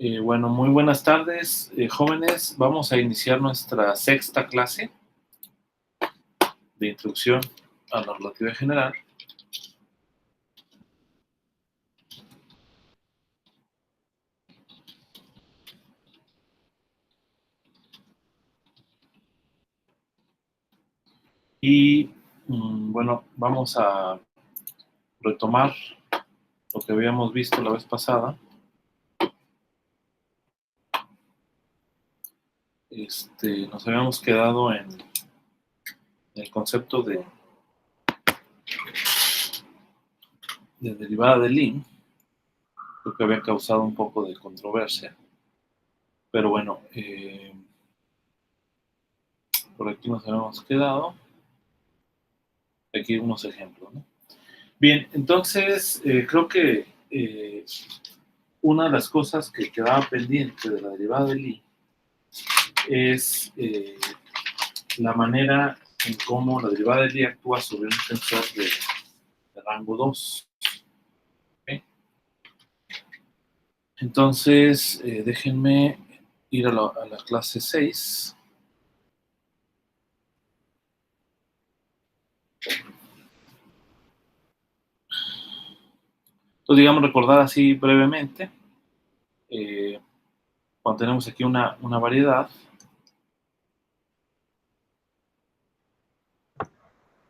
Bueno, muy buenas tardes, jóvenes. Vamos a iniciar nuestra sexta clase de introducción a la relatividad general. Y bueno, vamos a retomar lo que habíamos visto la vez pasada. Nos habíamos quedado en el concepto de derivada de Lie. Creo que había causado un poco de controversia. Pero bueno, por aquí nos habíamos quedado. Aquí unos ejemplos, ¿no? Bien, entonces creo que una de las cosas que quedaba pendiente de la derivada de Lie es la manera en cómo la derivada de Lie actúa sobre un tensor de rango 2. ¿Okay? Entonces, déjenme ir a la clase 6. Entonces, digamos, recordar así brevemente, cuando tenemos aquí una variedad,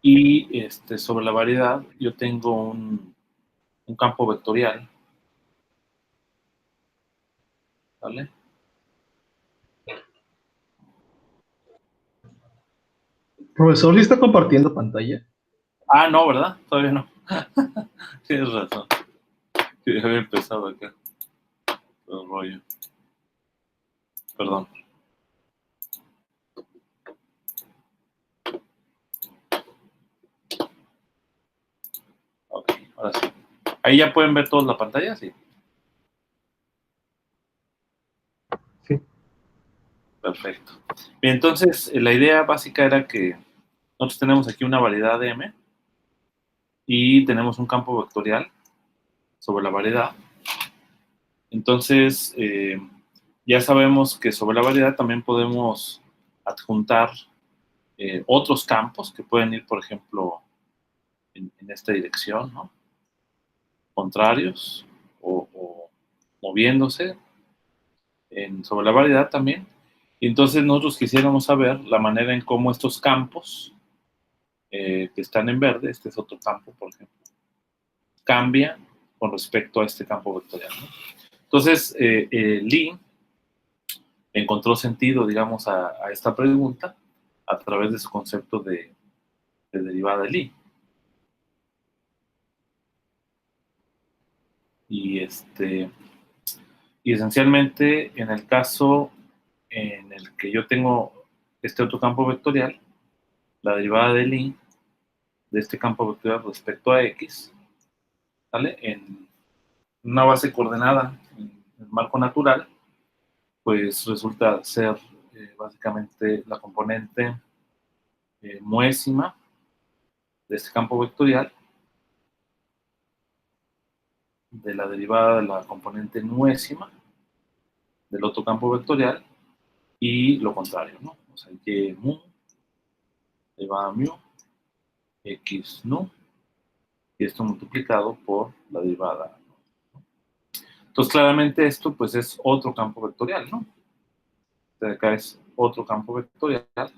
y sobre la variedad yo tengo un campo vectorial, ¿vale? Profesor, ¿sí está compartiendo pantalla? Ah, no, ¿verdad? Todavía no. Tienes razón. Sí, había empezado acá. Todo el rollo. Perdón. Ok, ahora sí. ¿Ahí ya pueden ver todos la pantalla? Sí. Sí. Perfecto. Bien, entonces la idea básica era que nosotros tenemos aquí una variedad de M y tenemos un campo vectorial sobre la variedad. Entonces, ya sabemos que sobre la variedad también podemos adjuntar otros campos que pueden ir, por ejemplo, en esta dirección, ¿no? Contrarios o moviéndose sobre la variedad también. Y entonces nosotros quisiéramos saber la manera en cómo estos campos que están en verde, este es otro campo, por ejemplo, cambian con respecto a este campo vectorial, ¿no? Entonces, Lie encontró sentido, digamos, a esta pregunta a través de su concepto de derivada de Lie. Y esencialmente, en el caso en el que yo tengo este otro campo vectorial, la derivada de Lie de este campo vectorial respecto a X, ¿vale? En una base coordenada en el marco natural, pues resulta ser básicamente la componente muésima de este campo vectorial de la derivada de la componente nuésima del otro campo vectorial y lo contrario, ¿no? O sea, y mu elevado a mu, x nu, y esto multiplicado por la derivada. Entonces, claramente esto pues es otro campo vectorial, ¿no? De acá es otro campo vectorial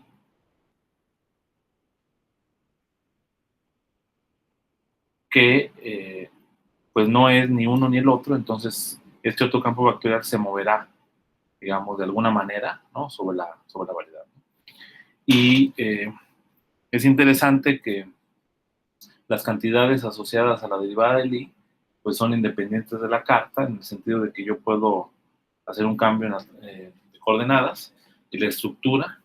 que pues no es ni uno ni el otro, entonces este otro campo vectorial se moverá, digamos, de alguna manera, ¿no? sobre la variedad. Y es interesante que las cantidades asociadas a la derivada de Lie pues son independientes de la carta, en el sentido de que yo puedo hacer un cambio en las coordenadas y la estructura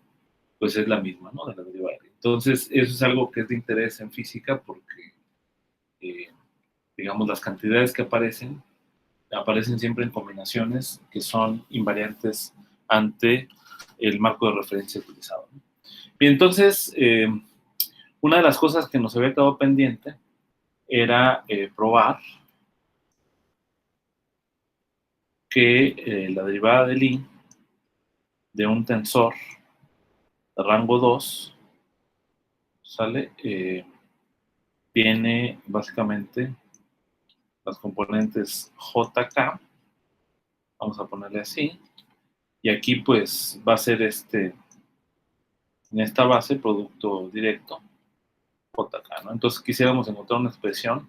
pues es la misma, ¿no? De la derivada de Lie. Entonces, eso es algo que es de interés en física porque, digamos, las cantidades que aparecen siempre en combinaciones que son invariantes ante el marco de referencia utilizado, ¿no? Y entonces, una de las cosas que nos había quedado pendiente era probar que la derivada del i de un tensor de rango 2, ¿sale? Tiene básicamente las componentes jk, vamos a ponerle así, y aquí pues va a ser en esta base, producto directo, jk, ¿no? Entonces quisiéramos encontrar una expresión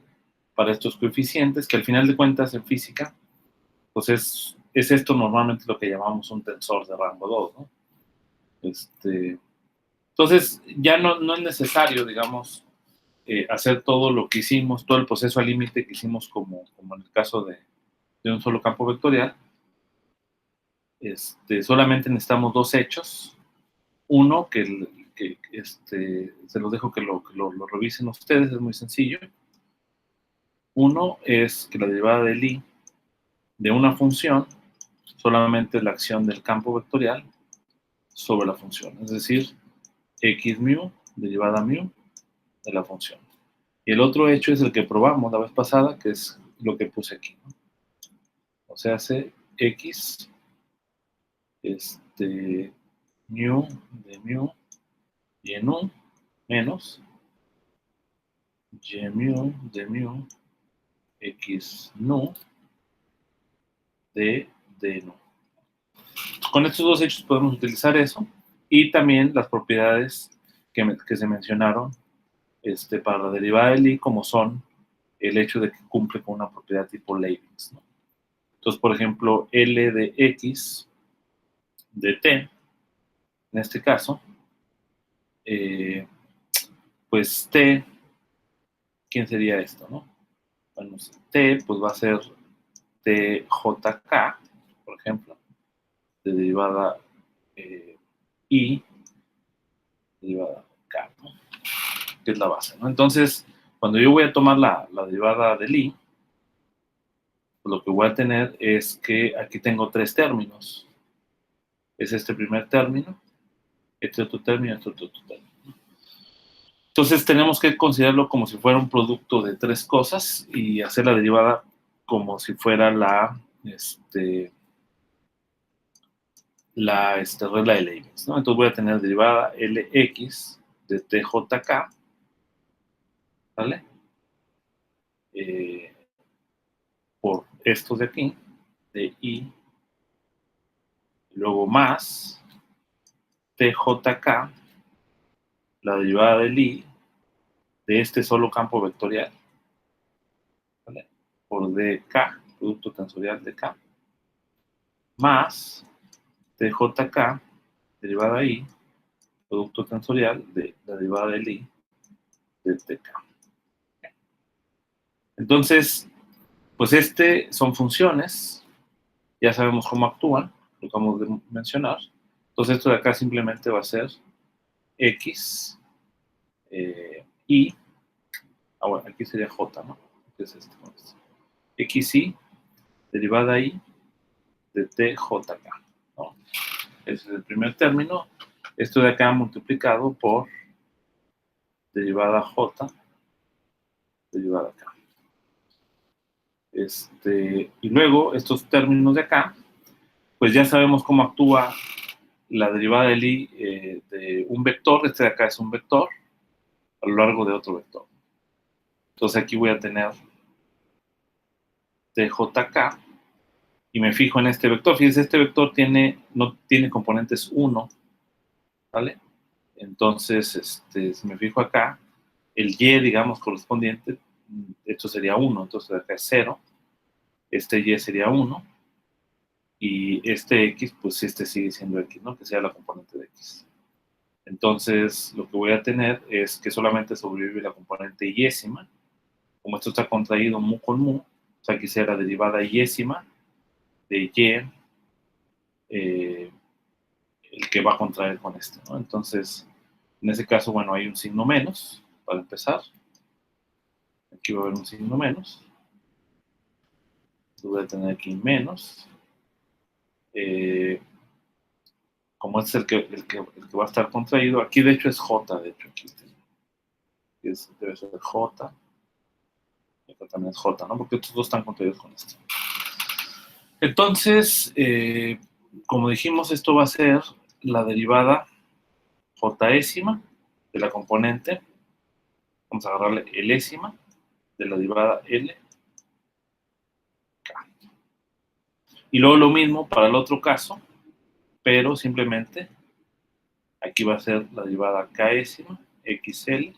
para estos coeficientes, que al final de cuentas en física, pues es esto normalmente lo que llamamos un tensor de rango 2, ¿no? Entonces ya no es necesario, digamos, hacer todo lo que hicimos, todo el proceso al límite que hicimos como en el caso de un solo campo vectorial. Solamente necesitamos dos hechos. Uno, se los dejo que lo revisen ustedes, es muy sencillo. Uno es que la derivada del i de una función solamente es la acción del campo vectorial sobre la función, es decir, x mu, derivada mu de la función. Y el otro hecho es el que probamos la vez pasada, que es lo que puse aquí, ¿no? O sea, hace x, mu de mu y en u menos y mu de mu x nu de nu. Con estos dos hechos podemos utilizar eso y también las propiedades que se mencionaron para la derivada del i, como son el hecho de que cumple con una propiedad tipo Leibniz, ¿no? Entonces, por ejemplo, L de X de T, en este caso, pues T, ¿quién sería esto, no? Bueno, T, pues va a ser TJK, por ejemplo, de derivada I, derivada K, ¿no? Que es la base, ¿no? Entonces, cuando yo voy a tomar la derivada del I, pues lo que voy a tener es que aquí tengo tres términos. Es este primer término, este otro término, este otro término. Entonces tenemos que considerarlo como si fuera un producto de tres cosas y hacer la derivada como si fuera la regla de Leibniz, ¿no? Entonces voy a tener derivada Lx de TJK, ¿vale? Por estos de aquí, de I, luego más TJK, la derivada del I, de este solo campo vectorial, ¿vale? Por dk, producto tensorial de K, más TJK, derivada I, producto tensorial de la derivada del I de TK. Entonces, pues son funciones, ya sabemos cómo actúan, lo acabamos de mencionar. Entonces esto de acá simplemente va a ser X, I, bueno, aquí sería J, ¿no? ¿Qué es esto? XI, derivada I de TJK, ¿no? Ese es el primer término. Esto de acá multiplicado por derivada J, derivada K. Y luego, estos términos de acá, pues ya sabemos cómo actúa la derivada del i de un vector. Este de acá es un vector a lo largo de otro vector. Entonces aquí voy a tener TJK y me fijo en este vector. Fíjense, este vector no tiene componentes 1, ¿vale? Entonces, si me fijo acá, el y, digamos, correspondiente, esto sería 1, entonces acá es 0, este y sería 1, y este x, pues sigue siendo x, ¿no? Que sea la componente de x. Entonces, lo que voy a tener es que solamente sobrevive la componente yésima. Como esto está contraído mu con mu, o sea, aquí será la derivada yésima de y, el que va a contraer con este, ¿no? Entonces, en ese caso, bueno, hay un signo menos, para empezar. Aquí va a haber un signo menos. Voy a tener aquí menos. Como este es el que va a estar contraído, aquí de hecho es J, de hecho, aquí debe ser J. Acá también es J, ¿no? Porque estos dos están contraídos con esto. Entonces, como dijimos, esto va a ser la derivada jésima de la componente. Vamos a agarrarle elésima de la derivada L. K. Y luego lo mismo para el otro caso, pero simplemente aquí va a ser la derivada késima, XL.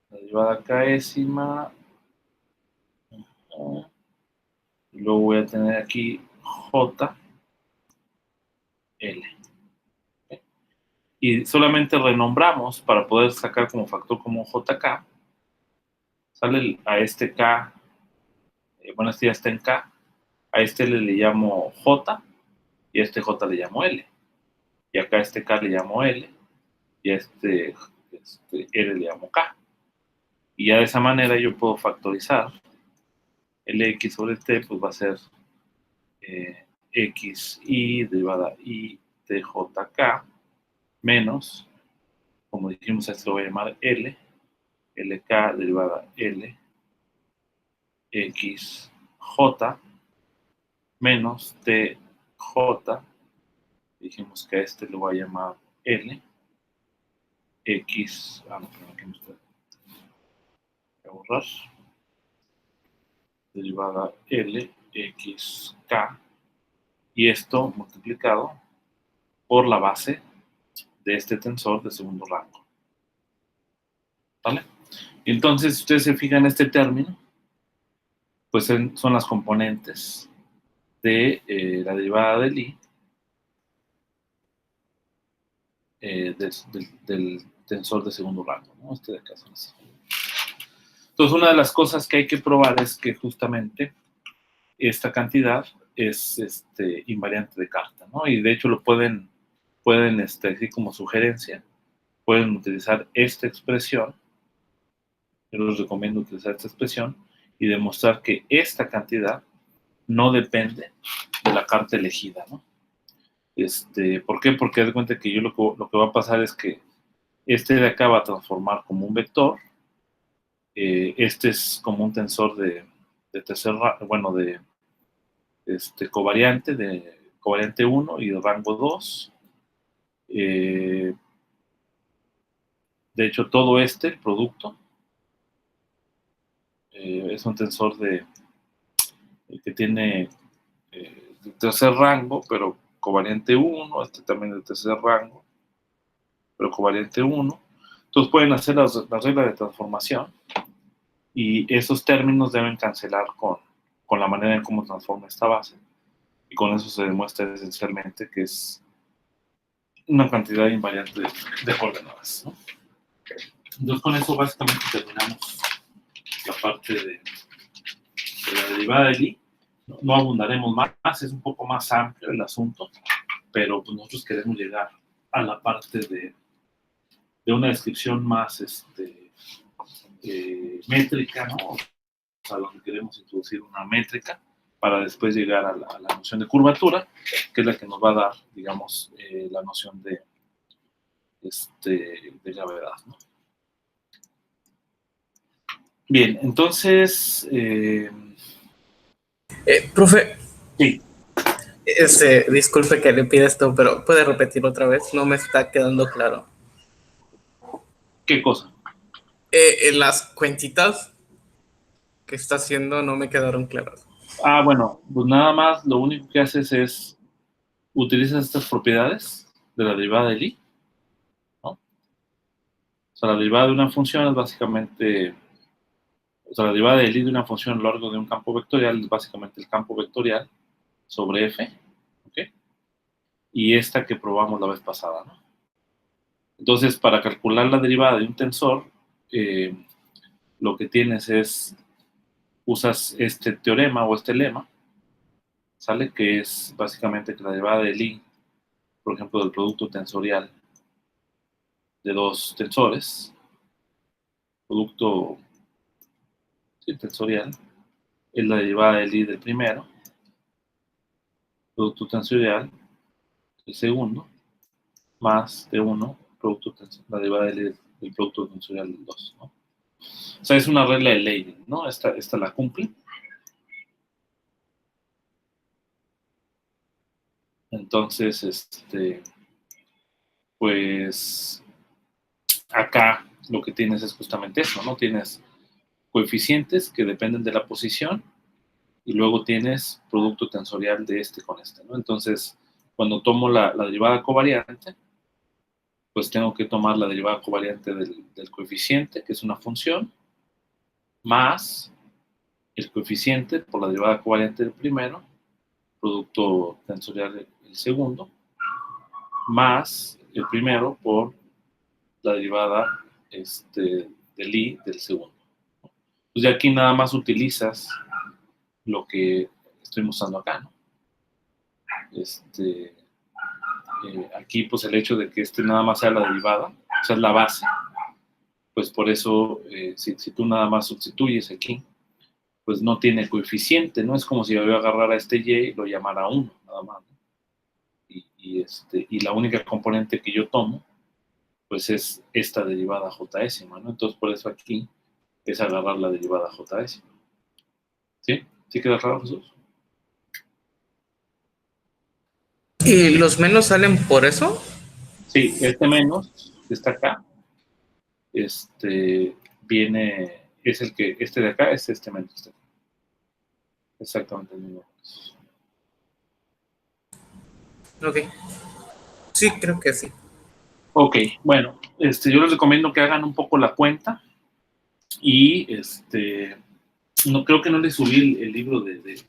La derivada késima. Y luego voy a tener aquí JL. Y solamente renombramos para poder sacar como factor como JK. Sale a este K, bueno, este ya está en K. A este le llamo J y a este J le llamo L. Y acá a este K le llamo L y a este L le llamo K. Y ya de esa manera yo puedo factorizar LX sobre T, pues va a ser XI derivada I de JK menos, como dijimos, a esto lo voy a llamar L, LK derivada L, XJ menos TJ, dijimos que a este lo voy a llamar L, X, no, aquí no está, voy a borrar, derivada L, XK, y esto multiplicado por la base de este tensor de segundo rango. ¿Vale? Entonces, si ustedes se fijan en este término, pues son las componentes de la derivada del I del tensor de segundo rango, ¿no? Este de acá son así. Entonces, una de las cosas que hay que probar es que justamente esta cantidad es invariante de carta, ¿no? Y de hecho lo pueden así como sugerencia, pueden utilizar esta expresión. Yo les recomiendo utilizar esta expresión y demostrar que esta cantidad no depende de la carta elegida, ¿no? ¿Por qué? Porque haz de cuenta que yo lo que va a pasar es que este de acá va a transformar como un vector. Este es como un tensor de tercer rango, bueno, de covariante 1 y de rango 2. De hecho, todo el producto, es un tensor que tiene de tercer rango, pero covariante 1, este también de tercer rango, pero covariante 1. Entonces pueden hacer las reglas de transformación y esos términos deben cancelar con la manera en cómo transforma esta base. Y con eso se demuestra esencialmente que es una cantidad invariante de coordenadas, ¿no? Entonces con eso básicamente terminamos la parte de la derivada del I. No abundaremos más, es un poco más amplio el asunto, pero pues nosotros queremos llegar a la parte de una descripción más métrica, ¿no? O sea, donde queremos introducir una métrica para después llegar a la noción de curvatura, que es la que nos va a dar, digamos, la noción de gravedad, ¿no? Bien, entonces... Profe, sí. Disculpe que le pida esto, pero ¿puede repetir otra vez? No me está quedando claro. ¿Qué cosa? Las cuentitas que está haciendo no me quedaron claras. Bueno, pues nada más lo único que haces es utilizas estas propiedades de la derivada del I, ¿no? O sea, la derivada de una función es básicamente, o sea, la derivada del I de una función a lo largo de un campo vectorial es básicamente el campo vectorial sobre F, ¿ok? Y esta que probamos la vez pasada, ¿no? Entonces, para calcular la derivada de un tensor, lo que tienes es, usas este teorema o este lema, ¿sale? Que es básicamente que la derivada del I, por ejemplo, del producto tensorial de dos tensores, producto tensorial, es la derivada del I del primero, producto tensorial del segundo, más de 1, la derivada del producto tensorial del 2, ¿no? O sea, es una regla de ley, ¿no? Esta la cumple. Entonces, pues acá lo que tienes es justamente eso, ¿no? Tienes coeficientes que dependen de la posición y luego tienes producto tensorial de este con este, ¿no? Entonces, cuando tomo la derivada covariante, pues tengo que tomar la derivada covariante del coeficiente, que es una función, más el coeficiente por la derivada covariante del primero, producto tensorial del segundo, más el primero por la derivada del i del segundo. Pues de aquí nada más utilizas lo que estoy mostrando acá, ¿no? Aquí, pues el hecho de que nada más sea la derivada, o sea, es la base, pues por eso, si tú nada más sustituyes aquí, pues no tiene coeficiente, ¿no? Es como si yo agarrara este y y lo llamara 1, nada más, ¿no? Y la única componente que yo tomo, pues es esta derivada JS, ¿no? Entonces, por eso aquí es agarrar la derivada JS. ¿Sí? ¿Sí queda claro, Jesús? ¿Y los menos salen por eso? Sí, este menos, que está acá, viene, es el que, de acá es este menos, este. Exactamente el mismo. Ok. Sí, creo que sí. Ok, bueno, yo les recomiendo que hagan un poco la cuenta y no creo que no les subí el libro de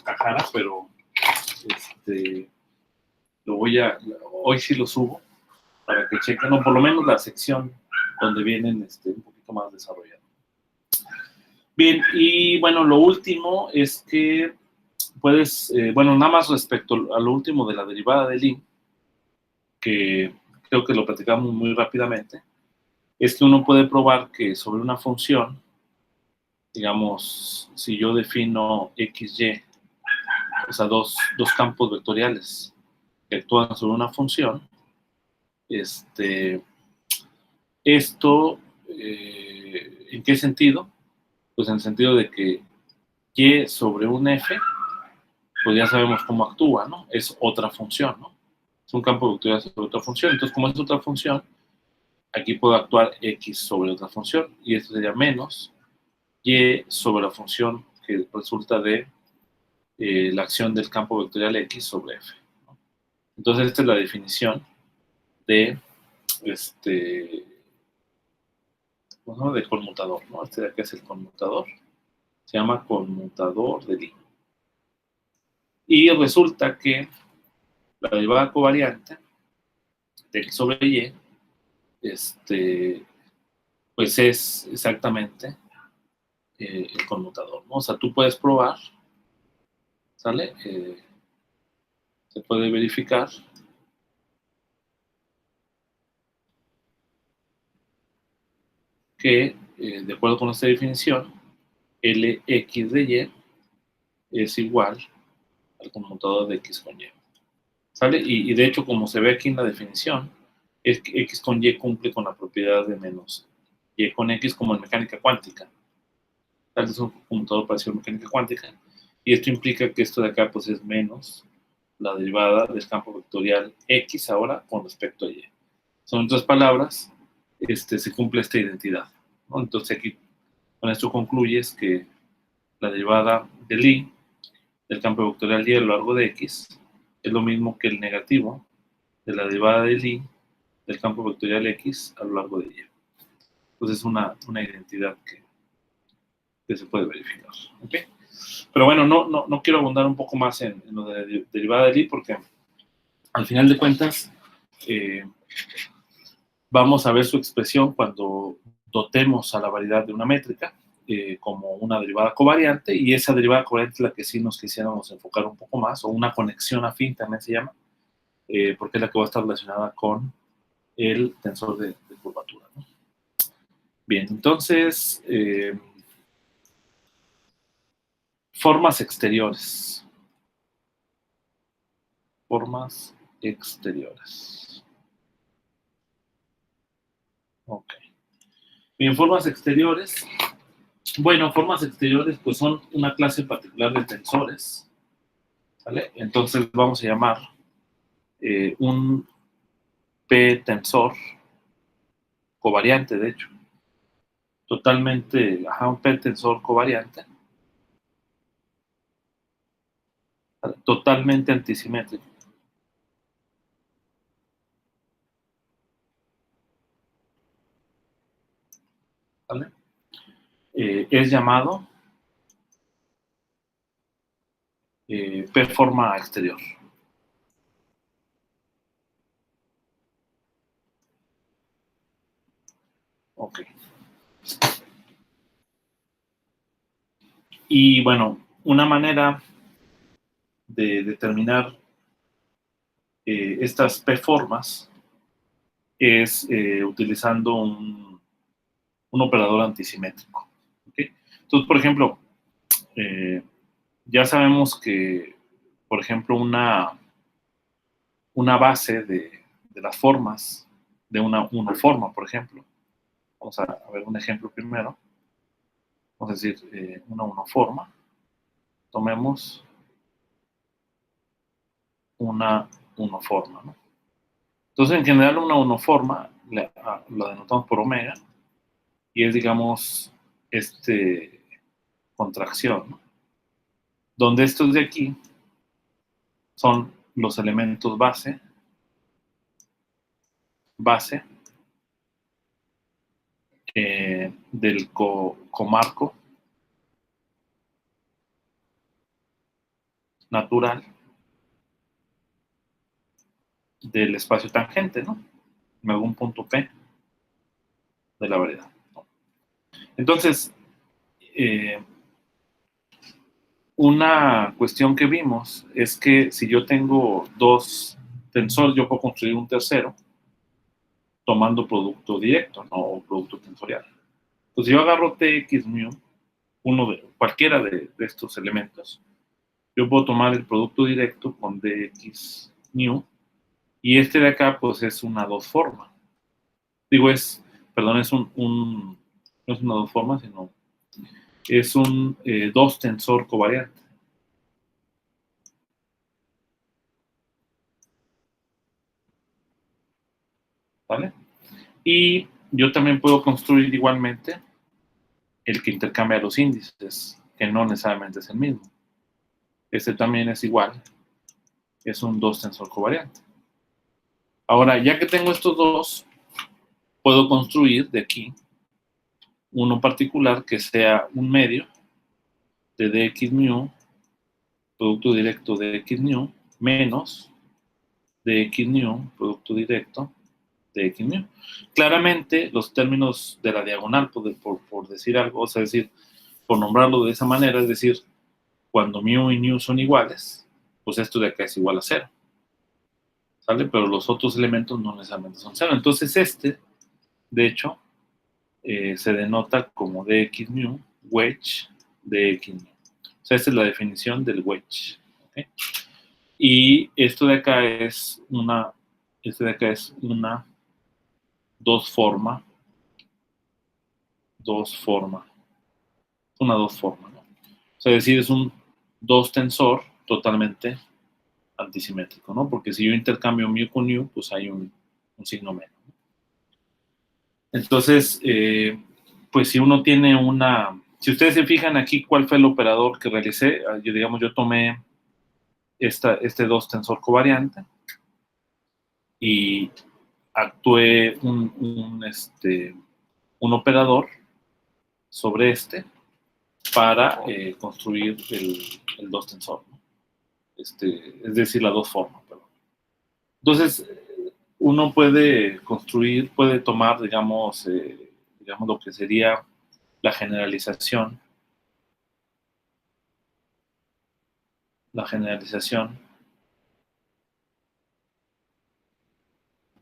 Nakahara, pero lo hoy sí lo subo para que chequen, o por lo menos la sección donde vienen un poquito más desarrollados. Bien, y bueno, lo último es que puedes, bueno, nada más respecto a lo último de la derivada del i, que creo que lo platicamos muy rápidamente, es que uno puede probar que sobre una función, digamos, si yo defino XY, o sea, dos campos vectoriales que actúan sobre una función, esto, ¿en qué sentido? Pues en el sentido de que Y sobre un F, pues ya sabemos cómo actúa, ¿no? Es otra función, ¿no? Es un campo vectorial sobre otra función. Entonces, como es otra función, aquí puedo actuar X sobre otra función, y esto sería menos Y sobre la función que resulta de la acción del campo vectorial X sobre F, ¿no? Entonces, esta es la definición de bueno, de conmutador, ¿no? De acá es el conmutador. Se llama conmutador de Lie. Y resulta que la derivada covariante de X sobre Y, pues es exactamente el conmutador, ¿no? O sea, tú puedes probar, ¿sale? Se puede verificar que, de acuerdo con esta definición, Lx de Y es igual al conmutador de X con Y, ¿sale? Y de hecho, como se ve aquí en la definición, es que X con Y cumple con la propiedad de menos Y con X, como en mecánica cuántica. Tal es un conmutador parecido a mecánica cuántica, y esto implica que esto de acá pues es menos la derivada del campo vectorial X ahora con respecto a Y. Son otras palabras, se cumple esta identidad, ¿no? Entonces aquí con esto concluyes que la derivada del I del campo vectorial Y a lo largo de X es lo mismo que el negativo de la derivada del I del campo vectorial X a lo largo de Y. Entonces es una identidad que se puede verificar, ¿ok? Pero bueno, no quiero abundar un poco más en lo de la derivada del I, porque al final de cuentas vamos a ver su expresión cuando dotemos a la variedad de una métrica como una derivada covariante, y esa derivada covariante es la que sí nos quisiéramos enfocar un poco más, o una conexión afín también se llama, porque es la que va a estar relacionada con el tensor de curvatura, ¿no? Bien, entonces, formas exteriores. Formas exteriores. Ok. Bien, formas exteriores. Bueno, formas exteriores pues son una clase particular de tensores, ¿vale? Entonces vamos a llamar un P-tensor covariante, de hecho. Totalmente, un P-tensor covariante, ¿vale? Totalmente antisimétrico, ¿vale? Es llamado P-forma exterior. Ok. Y bueno, una manera de determinar estas P-formas es utilizando un operador antisimétrico. ¿Okay? Entonces, por ejemplo, ya sabemos que, por ejemplo, una base de las formas de una forma, por ejemplo. Vamos a ver un ejemplo primero. Vamos a decir una forma. Tomemos una forma, ¿no? Entonces, en general, una forma lo denotamos por omega y es, digamos, contracción, ¿no? Donde estos de aquí son los elementos base del comarco natural del espacio tangente, ¿no? En algún punto P de la variedad, ¿no? Entonces, una cuestión que vimos es que si yo tengo dos tensores, yo puedo construir un tercero tomando producto directo, ¿no? O producto tensorial. Entonces, yo agarro Tx mu, cualquiera de estos elementos, yo puedo tomar el producto directo con dx mu, y este de acá, pues es una dos forma. Digo, perdón, no es una dos forma, sino es un dos tensor covariante. ¿Vale? Y yo también puedo construir igualmente el que intercambia los índices, que no necesariamente es el mismo. Este también es igual, es un dos tensor covariante. Ahora, ya que tengo estos dos, puedo construir de aquí uno particular que sea un medio de dx mu, producto directo de x mu, menos dx mu, producto directo de x mu. Claramente, los términos de la diagonal, por decir algo, o sea, decir, por nombrarlo de esa manera, es decir, cuando mu y nu son iguales, pues esto de acá es igual a 0. ¿Sale? Pero los otros elementos no necesariamente son 0. Entonces de hecho, se denota como dx mu, wedge dx mu. O sea, esta es la definición del wedge. ¿Okay? Y esto de acá es una dos forma, una dos forma, ¿no? O sea, es decir, es un dos tensor totalmente antisimétrico, ¿no? Porque si yo intercambio mu con nu, pues hay un signo menos. Entonces, pues si uno tiene si ustedes se fijan aquí cuál fue el operador que realicé, yo tomé este dos tensor covariante y actué un operador sobre para construir el dos tensor, ¿no? Es decir, la dos forma, perdón. Entonces, uno puede tomar, digamos, lo que sería la generalización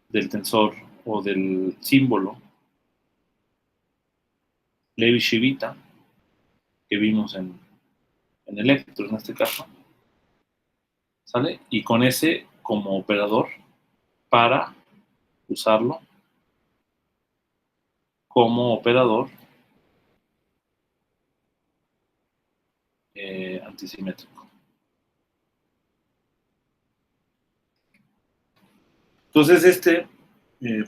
del tensor o del símbolo Levi-Civita que vimos en Electro, en este caso, ¿sale? Y con ese como operador para usarlo como operador antisimétrico. Entonces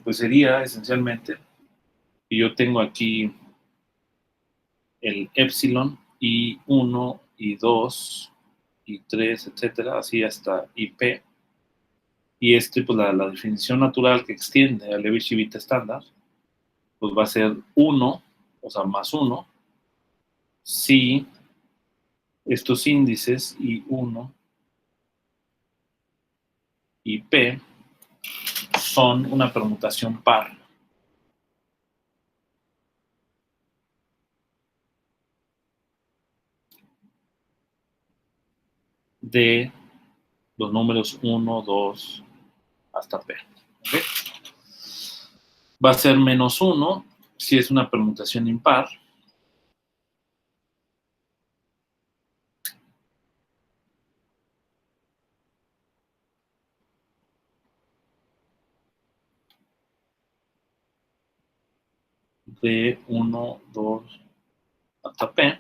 pues sería esencialmente, y yo tengo aquí el epsilon y 1 y 2 y 3, etcétera, así hasta IP. Y pues la definición natural que extiende a Levi-Civita estándar, pues va a ser 1, o sea, más 1, si estos índices I1 y P son una permutación par de los números 1, 2, hasta P. ¿Okay? Va a ser menos 1 si es una permutación impar. De 1, 2, hasta P.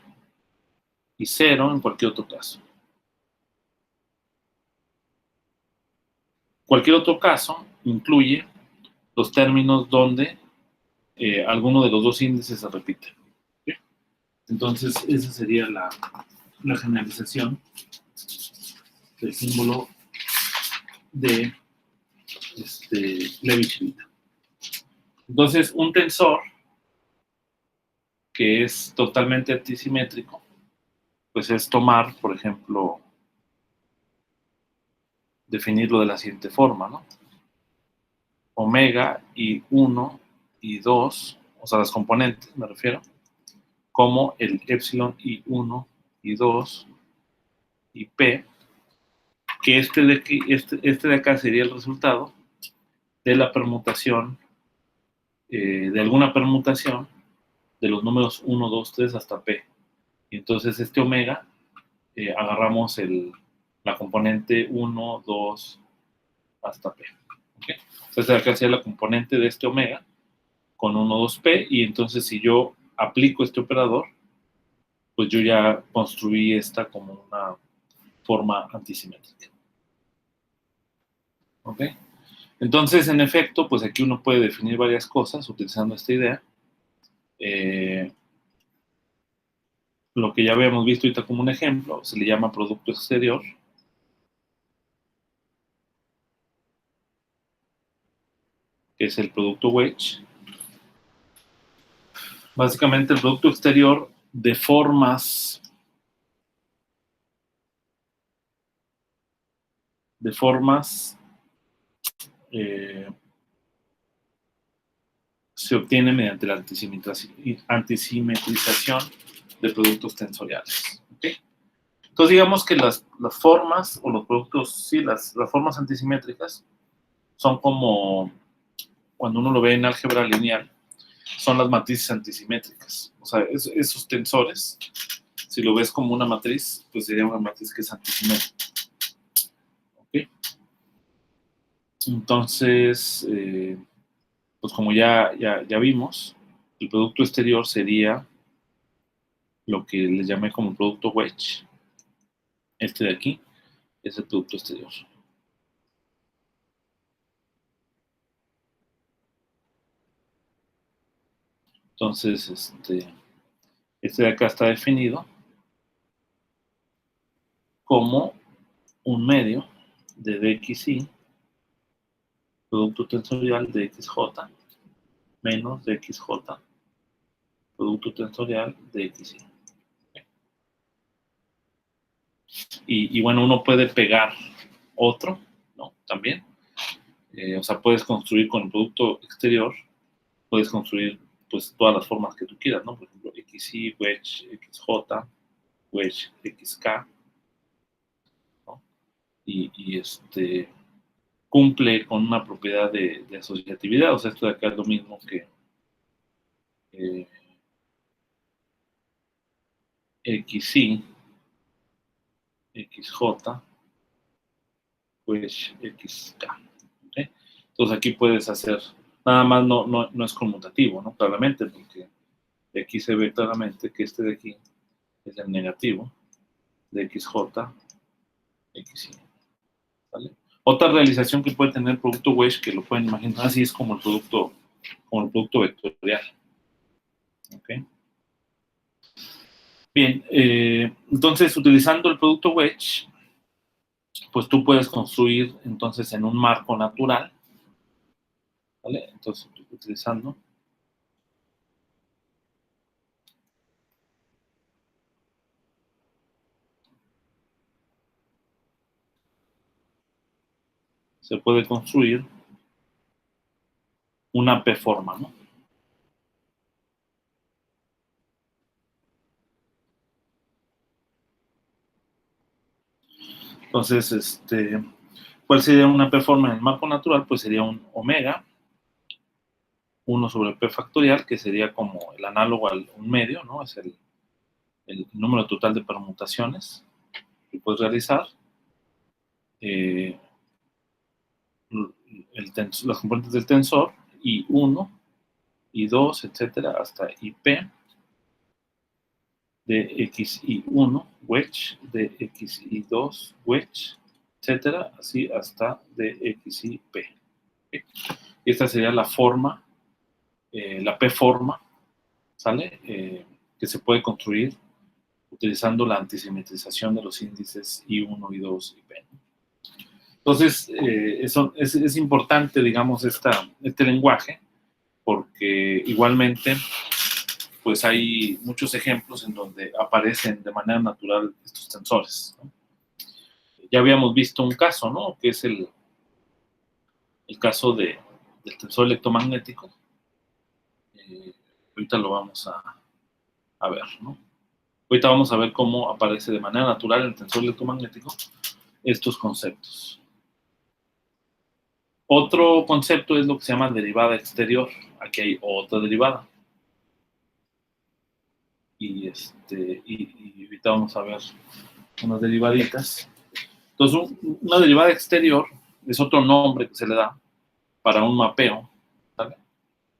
Y 0 en cualquier otro caso. Cualquier otro caso incluye los términos donde alguno de los dos índices se repite. ¿Sí? Entonces, esa sería la generalización del símbolo de Levi-Civita. Entonces, un tensor que es totalmente antisimétrico, pues es tomar, por ejemplo, definirlo de la siguiente forma, ¿no? Omega y 1 y 2, o sea, las componentes, me refiero, como el epsilon y 1 y 2 y P, que este de acá sería el resultado de la permutación, de alguna permutación de los números 1, 2, 3 hasta P. Y entonces este omega, agarramos la componente 1, 2 hasta P. ¿Okay? Entonces acá sería la componente de este omega con 1, 2, P, y entonces si yo aplico este operador, pues yo ya construí esta como una forma antisimétrica. ¿Ok? Entonces, en efecto, pues aquí uno puede definir varias cosas utilizando esta idea. Lo que ya habíamos visto ahorita como un ejemplo, se le llama producto exterior. Que es el producto wedge. Básicamente el producto exterior de formas se obtiene mediante la antisimetrización de productos tensoriales. ¿Okay? Entonces digamos que las formas o los productos, sí, las formas antisimétricas son como, cuando uno lo ve en álgebra lineal, son las matrices antisimétricas. O sea, esos tensores, si lo ves como una matriz, pues sería una matriz que es antisimétrica. ¿Ok? Entonces, pues como ya vimos, el producto exterior sería lo que les llamé como producto wedge. Este de aquí es el producto exterior. Entonces, este de acá está definido como un medio de dxy, producto tensorial de xj, menos dxj, producto tensorial de xy. Y bueno, uno puede pegar otro, ¿no? También. O sea, puedes construir con el producto exterior, puedes construir pues todas las formas que tú quieras, ¿no? Por ejemplo, xy, wedge, xj, wedge, xk, ¿no? Y cumple con una propiedad de asociatividad. O sea, esto de acá es lo mismo que xy, xj, wedge, xk. ¿Okay? Entonces aquí puedes hacer Nada más no es conmutativo, ¿no? Claramente, porque de aquí se ve claramente que este de aquí es el negativo de XJ, XY. ¿Vale? Otra realización que puede tener el producto wedge, que lo pueden imaginar así, es como el producto vectorial. ¿Okay? Bien, entonces utilizando el producto wedge, pues tú puedes construir entonces en un marco natural, ¿vale? Entonces utilizando se puede construir una P-forma, ¿no? Entonces, ¿cuál sería una P-forma en el marco natural? Pues sería un omega, 1 sobre P factorial, que sería como el análogo a un medio, ¿no? Es el número total de permutaciones que puedes realizar. Los componentes del tensor, I1, I2, etcétera, hasta IP, de XI1, wedge, de XI2, wedge, etcétera, así hasta de XIP. Y esta sería la forma, la P-forma, ¿sale? Que se puede construir utilizando la antisimetrización de los índices I1, I2 y P. Entonces, es importante, digamos, este lenguaje, porque igualmente, pues hay muchos ejemplos en donde aparecen de manera natural estos tensores, ¿no? Ya habíamos visto un caso, ¿no? Que es el caso del tensor electromagnético. Ahorita lo vamos a ver, ¿no? Ahorita vamos a ver cómo aparece de manera natural en el tensor electromagnético estos conceptos. Otro concepto es lo que se llama derivada exterior. Aquí hay otra derivada. Y ahorita vamos a ver unas derivaditas. Entonces, una derivada exterior es otro nombre que se le da para un mapeo, ¿vale?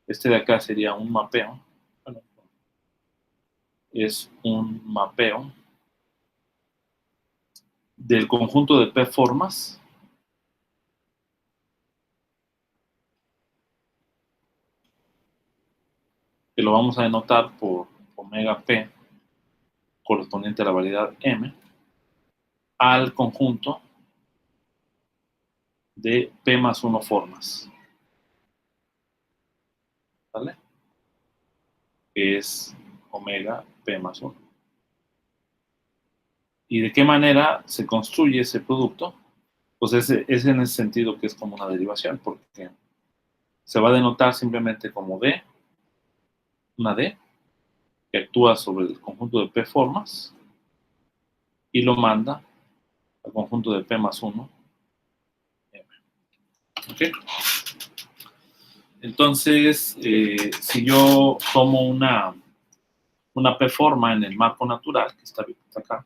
Este de acá sería un mapeo. Bueno, es un mapeo del conjunto de P-formas que lo vamos a denotar por omega P correspondiente a la variedad M al conjunto de P más 1 formas, ¿vale? Que es omega P más 1. ¿Y de qué manera se construye ese producto? Pues es en ese sentido que es como una derivación, porque se va a denotar simplemente como D, una D, que actúa sobre el conjunto de P formas y lo manda al conjunto de P más 1. ¿Okay? Entonces, si yo tomo una P forma en el marco natural, que está acá,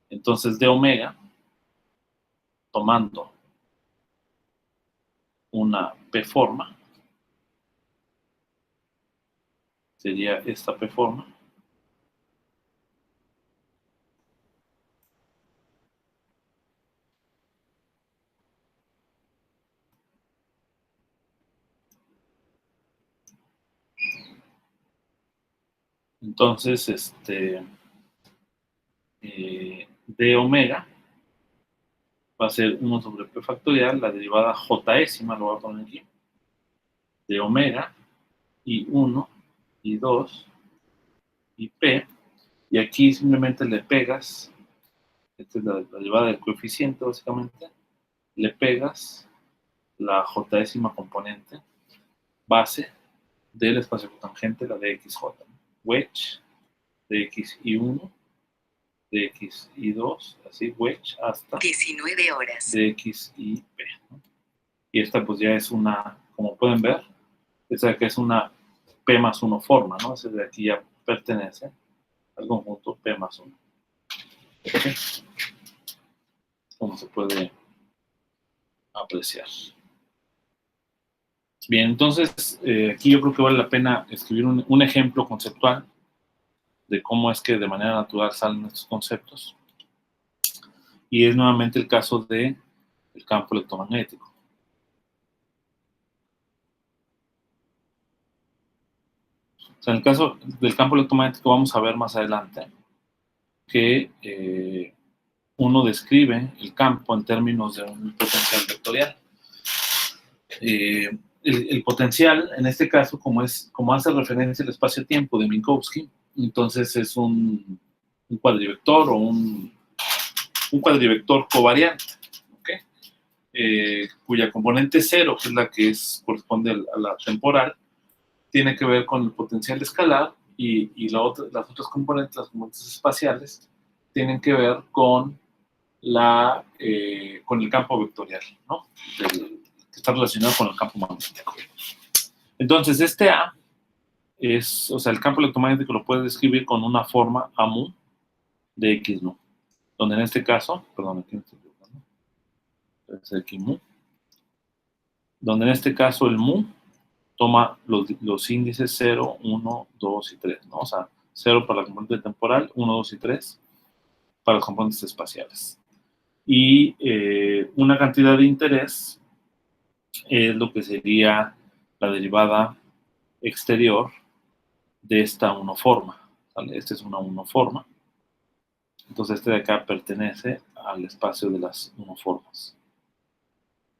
entonces de omega, tomando una P forma, sería esta P forma. Entonces, de omega va a ser 1 sobre P factorial, la derivada Jésima, lo voy a poner aquí, de omega, y 1, y 2, y P, y aquí simplemente le pegas, esta es la derivada del coeficiente básicamente, le pegas la Jésima componente base del espacio cotangente, la de XJ, wedge de XI1, de XI2, así wedge hasta 19 horas. de XIP, ¿no? Y esta pues ya es una, como pueden ver, esta de aquí es una P más 1 forma, ¿no? Ese de aquí ya pertenece al conjunto P más 1. ¿Okay? Como se puede apreciar. Bien, entonces aquí yo creo que vale la pena escribir un ejemplo conceptual de cómo es que de manera natural salen estos conceptos. Y es nuevamente el caso del campo electromagnético. O sea, en el caso del campo electromagnético vamos a ver más adelante que uno describe el campo en términos de un potencial vectorial. El potencial, en este caso, como hace referencia al espacio-tiempo de Minkowski, entonces es un cuadrivector o un cuadrivector covariante, ¿okay? Cuya componente cero, que es la que corresponde a la temporal, tiene que ver con el potencial escalar y las otras componentes, las componentes espaciales, tienen que ver con el campo vectorial, ¿no? Que está relacionado con el campo magnético. Entonces, este A o sea, el campo electromagnético lo puedes describir con una forma A mu de X nu, donde en este caso, perdón, aquí me estoy equivocando, es X mu, donde en este caso el mu toma los índices 0, 1, 2 y 3, ¿no? O sea, 0 para la componente temporal, 1, 2 y 3 para los componentes espaciales. Y una cantidad de interés es lo que sería la derivada exterior de esta unoforma, ¿vale? Esta es una unoforma. Entonces este de acá pertenece al espacio de las unoformas.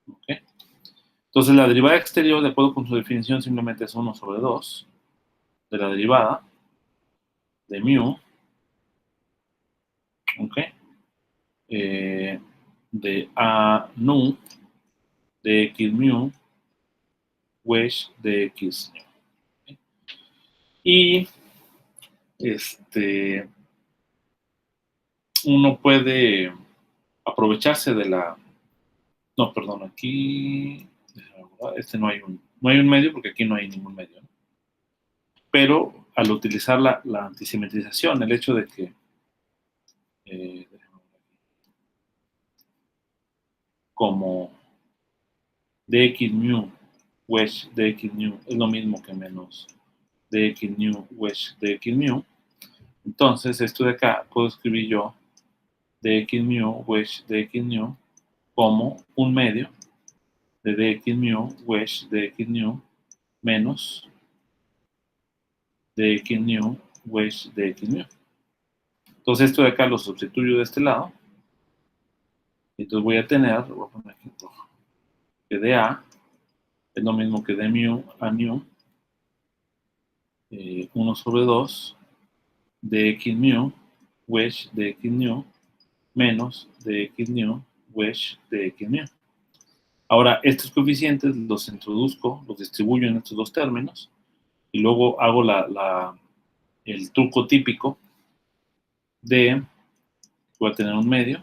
¿Okay? Entonces la derivada exterior, de acuerdo con su definición, simplemente es 1 sobre 2 de la derivada de mu, ¿ok? De A nu de X mu, wedge de X nu. ¿Okay? Y uno puede aprovecharse de la... No, perdón, aquí... no hay un medio porque aquí no hay ningún medio, ¿no? Pero al utilizar la antisimetrización, el hecho de que como dx mu wedge dx mu es lo mismo que menos dx mu wedge dx mu, entonces esto de acá puedo escribir yo dx mu wedge dx mu como un medio de dx mu wedge dx mu menos dx mu wedge dx mu. Entonces esto de acá lo sustituyo de este lado. Entonces voy a poner aquí rojo, que dA es lo mismo que d mu a mu, 1 sobre 2 dx mu wedge dx mu menos dx mu wedge dx mu. Ahora, estos coeficientes los introduzco, los distribuyo en estos dos términos y luego hago el truco típico de, voy a tener un medio,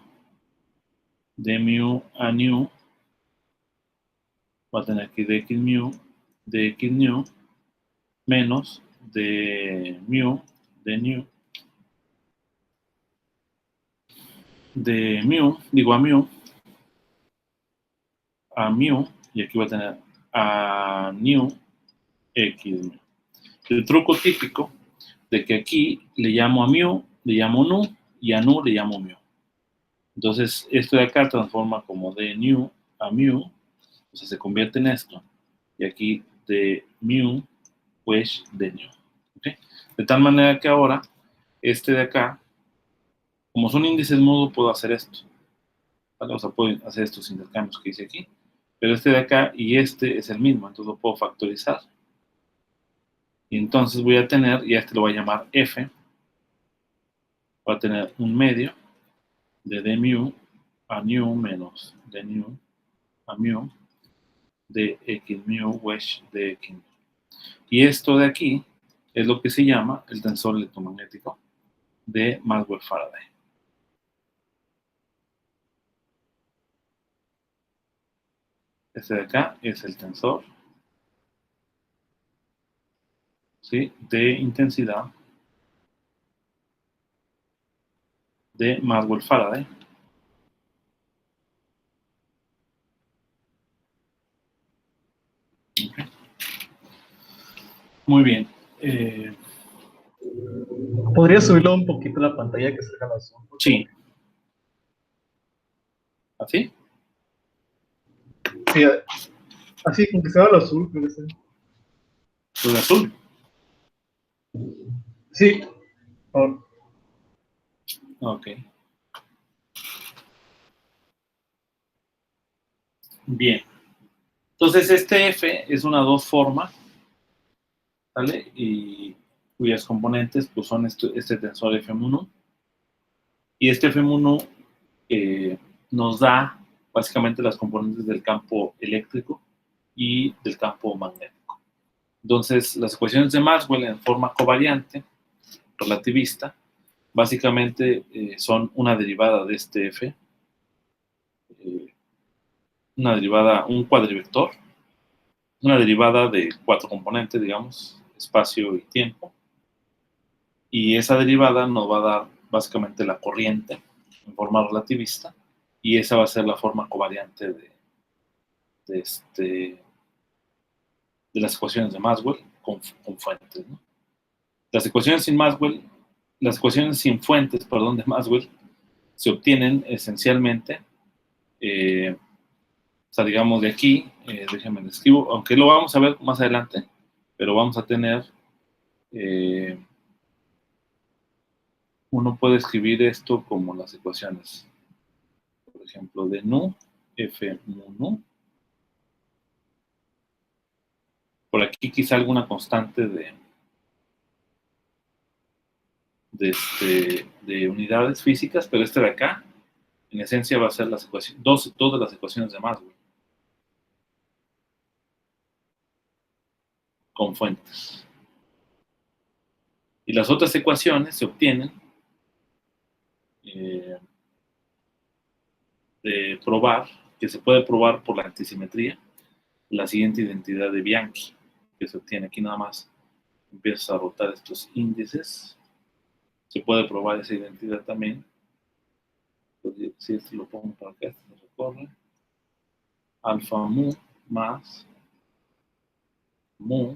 de mu a nu, va a tener aquí dx mu menos de mu a mu, y aquí va a tener a nu x mu. El truco típico de que aquí le llamo a mu, le llamo nu, y a nu le llamo mu. Entonces, esto de acá transforma como de nu a mu, o sea, se convierte en esto, y aquí de mu, pues de nu. ¿Okay? De tal manera que ahora, este de acá, como son índices mudos, puedo hacer esto. ¿Vale? O sea, puedo hacer estos intercambios que hice aquí. Pero este de acá y este es el mismo, entonces lo puedo factorizar. Y entonces voy a tener, y a este lo voy a llamar f, voy a tener un medio de d mu a mu menos d mu a mu de x mu wedge de x mu. Y esto de aquí es lo que se llama el tensor electromagnético de Maxwell-Faraday. Este de acá es el tensor, ¿sí?, de intensidad de Maxwell-Faraday. Okay. Muy bien. ¿Podría subirlo un poquito la pantalla que salga la azul? Sí. ¿Así? Sí, así, como que se lo azul, creo que sí. Pues azul. Sí, ahora. Ok. Bien. Entonces, este F es una dos forma, ¿vale? Y cuyas componentes pues, son este tensor FM1. Y este FM1 nos da básicamente las componentes del campo eléctrico y del campo magnético. Entonces, las ecuaciones de Maxwell en forma covariante, relativista, básicamente son una derivada de este F, una derivada, un cuadrivector, una derivada de cuatro componentes, digamos, espacio y tiempo, y esa derivada nos va a dar básicamente la corriente en forma relativista, y esa va a ser la forma covariante de, de las ecuaciones de Maxwell con fuentes, ¿no? Las ecuaciones sin Maxwell, las ecuaciones sin fuentes, perdón, de Maxwell, se obtienen esencialmente, o sea, digamos de aquí, déjenme lo escribo, aunque lo vamos a ver más adelante, pero vamos a tener, uno puede escribir esto como las ecuaciones, por ejemplo, de nu, f mu nu. Por aquí quizá alguna constante de unidades físicas, pero este de acá, en esencia, va a ser las ecuaciones, dos de las ecuaciones de Maxwell, con fuentes. Y las otras ecuaciones se obtienen de probar, que se puede probar por la antisimetría, la siguiente identidad de Bianchi, que se obtiene aquí nada más. Empiezas a rotar estos índices, se puede probar esa identidad también. Entonces, si esto lo pongo para acá, esto se recorre. Alfa mu más mu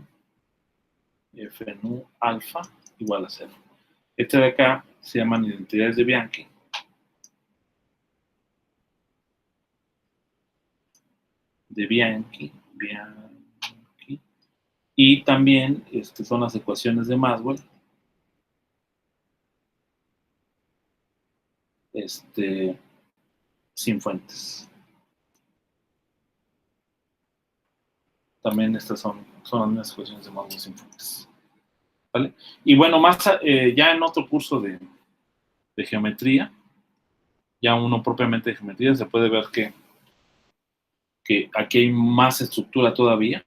f nu alfa igual a 0. Este de acá se llaman identidades de Bianchi. Bianchi. Y también son las ecuaciones de Maxwell. Sin fuentes. También estas son las mismas ecuaciones de Maxwell sin fuentes. ¿Vale? Y bueno, más ya en otro curso de geometría, ya uno propiamente de geometría, se puede ver que aquí hay más estructura todavía,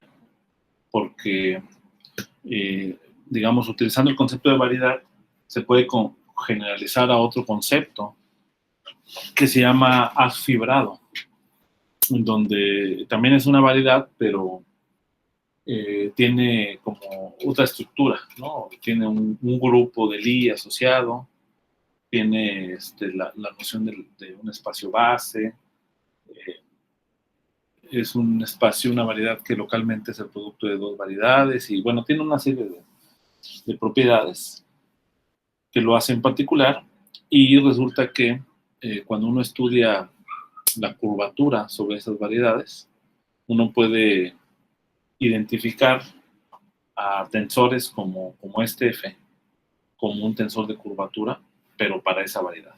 porque, digamos, utilizando el concepto de variedad, se puede generalizar a otro concepto que se llama haz fibrado, donde también es una variedad, pero tiene como otra estructura, ¿no? Tiene un grupo de Lie asociado, tiene la noción de un espacio base, es un espacio, una variedad que localmente es el producto de dos variedades, y bueno, tiene una serie de propiedades que lo hacen particular, y resulta que cuando uno estudia la curvatura sobre esas variedades, uno puede identificar a tensores como este F, como un tensor de curvatura, pero para esa variedad.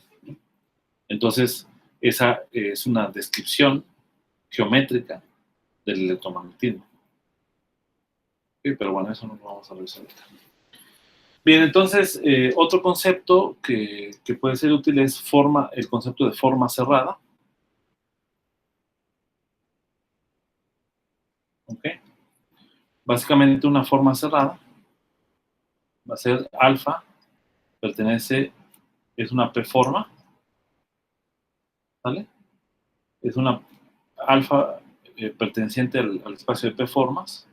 Entonces, esa es una descripción geométrica del electromagnetismo. Sí, pero bueno, eso no lo vamos a revisar ahorita. Bien, entonces, otro concepto que puede ser útil es el concepto de forma cerrada. ¿Ok? Básicamente una forma cerrada va a ser alfa, es una P-forma, ¿vale? Es una alfa perteneciente al espacio de P-formas,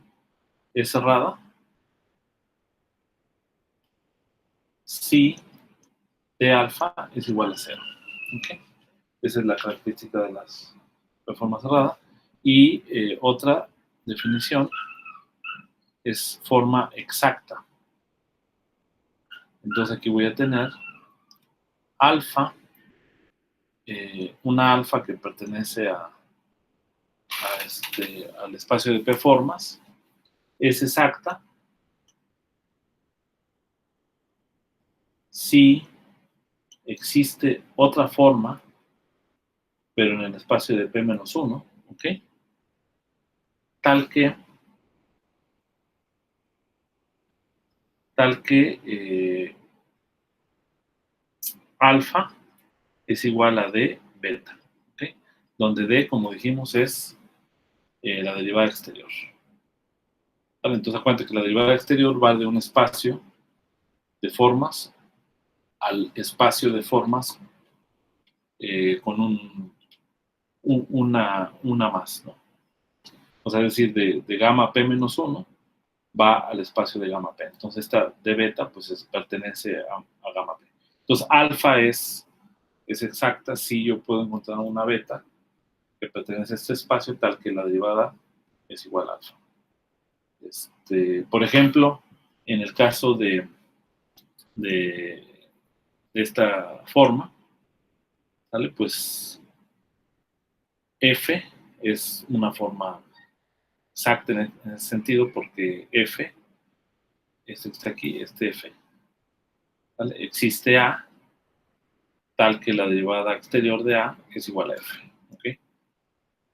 es cerrada, si T alfa es igual a 0. ¿Okay? Esa es la característica de las P-formas cerradas. Y otra definición es forma exacta. Entonces aquí voy a tener alfa, una alfa que pertenece al espacio de P formas, es exacta si existe otra forma, pero en el espacio de P-1, ¿ok? Tal que alfa es igual a D beta, ¿ok? Donde D, como dijimos, es la derivada exterior. ¿Vale? Entonces, acuérdate que la derivada exterior va de un espacio de formas al espacio de formas con una más, ¿no? O sea, es decir, de gamma P-1 va al espacio de gamma P. Entonces, esta D beta, pues, pertenece a gamma P. Entonces, alfa es exacta si yo puedo encontrar una beta que pertenece a este espacio tal que la derivada es igual a alfa. Por ejemplo, en el caso de esta forma, ¿vale? Pues F es una forma exacta en ese sentido porque F, este que está aquí, este F, ¿vale? Existe A tal que la derivada exterior de A es igual a F, ¿ok?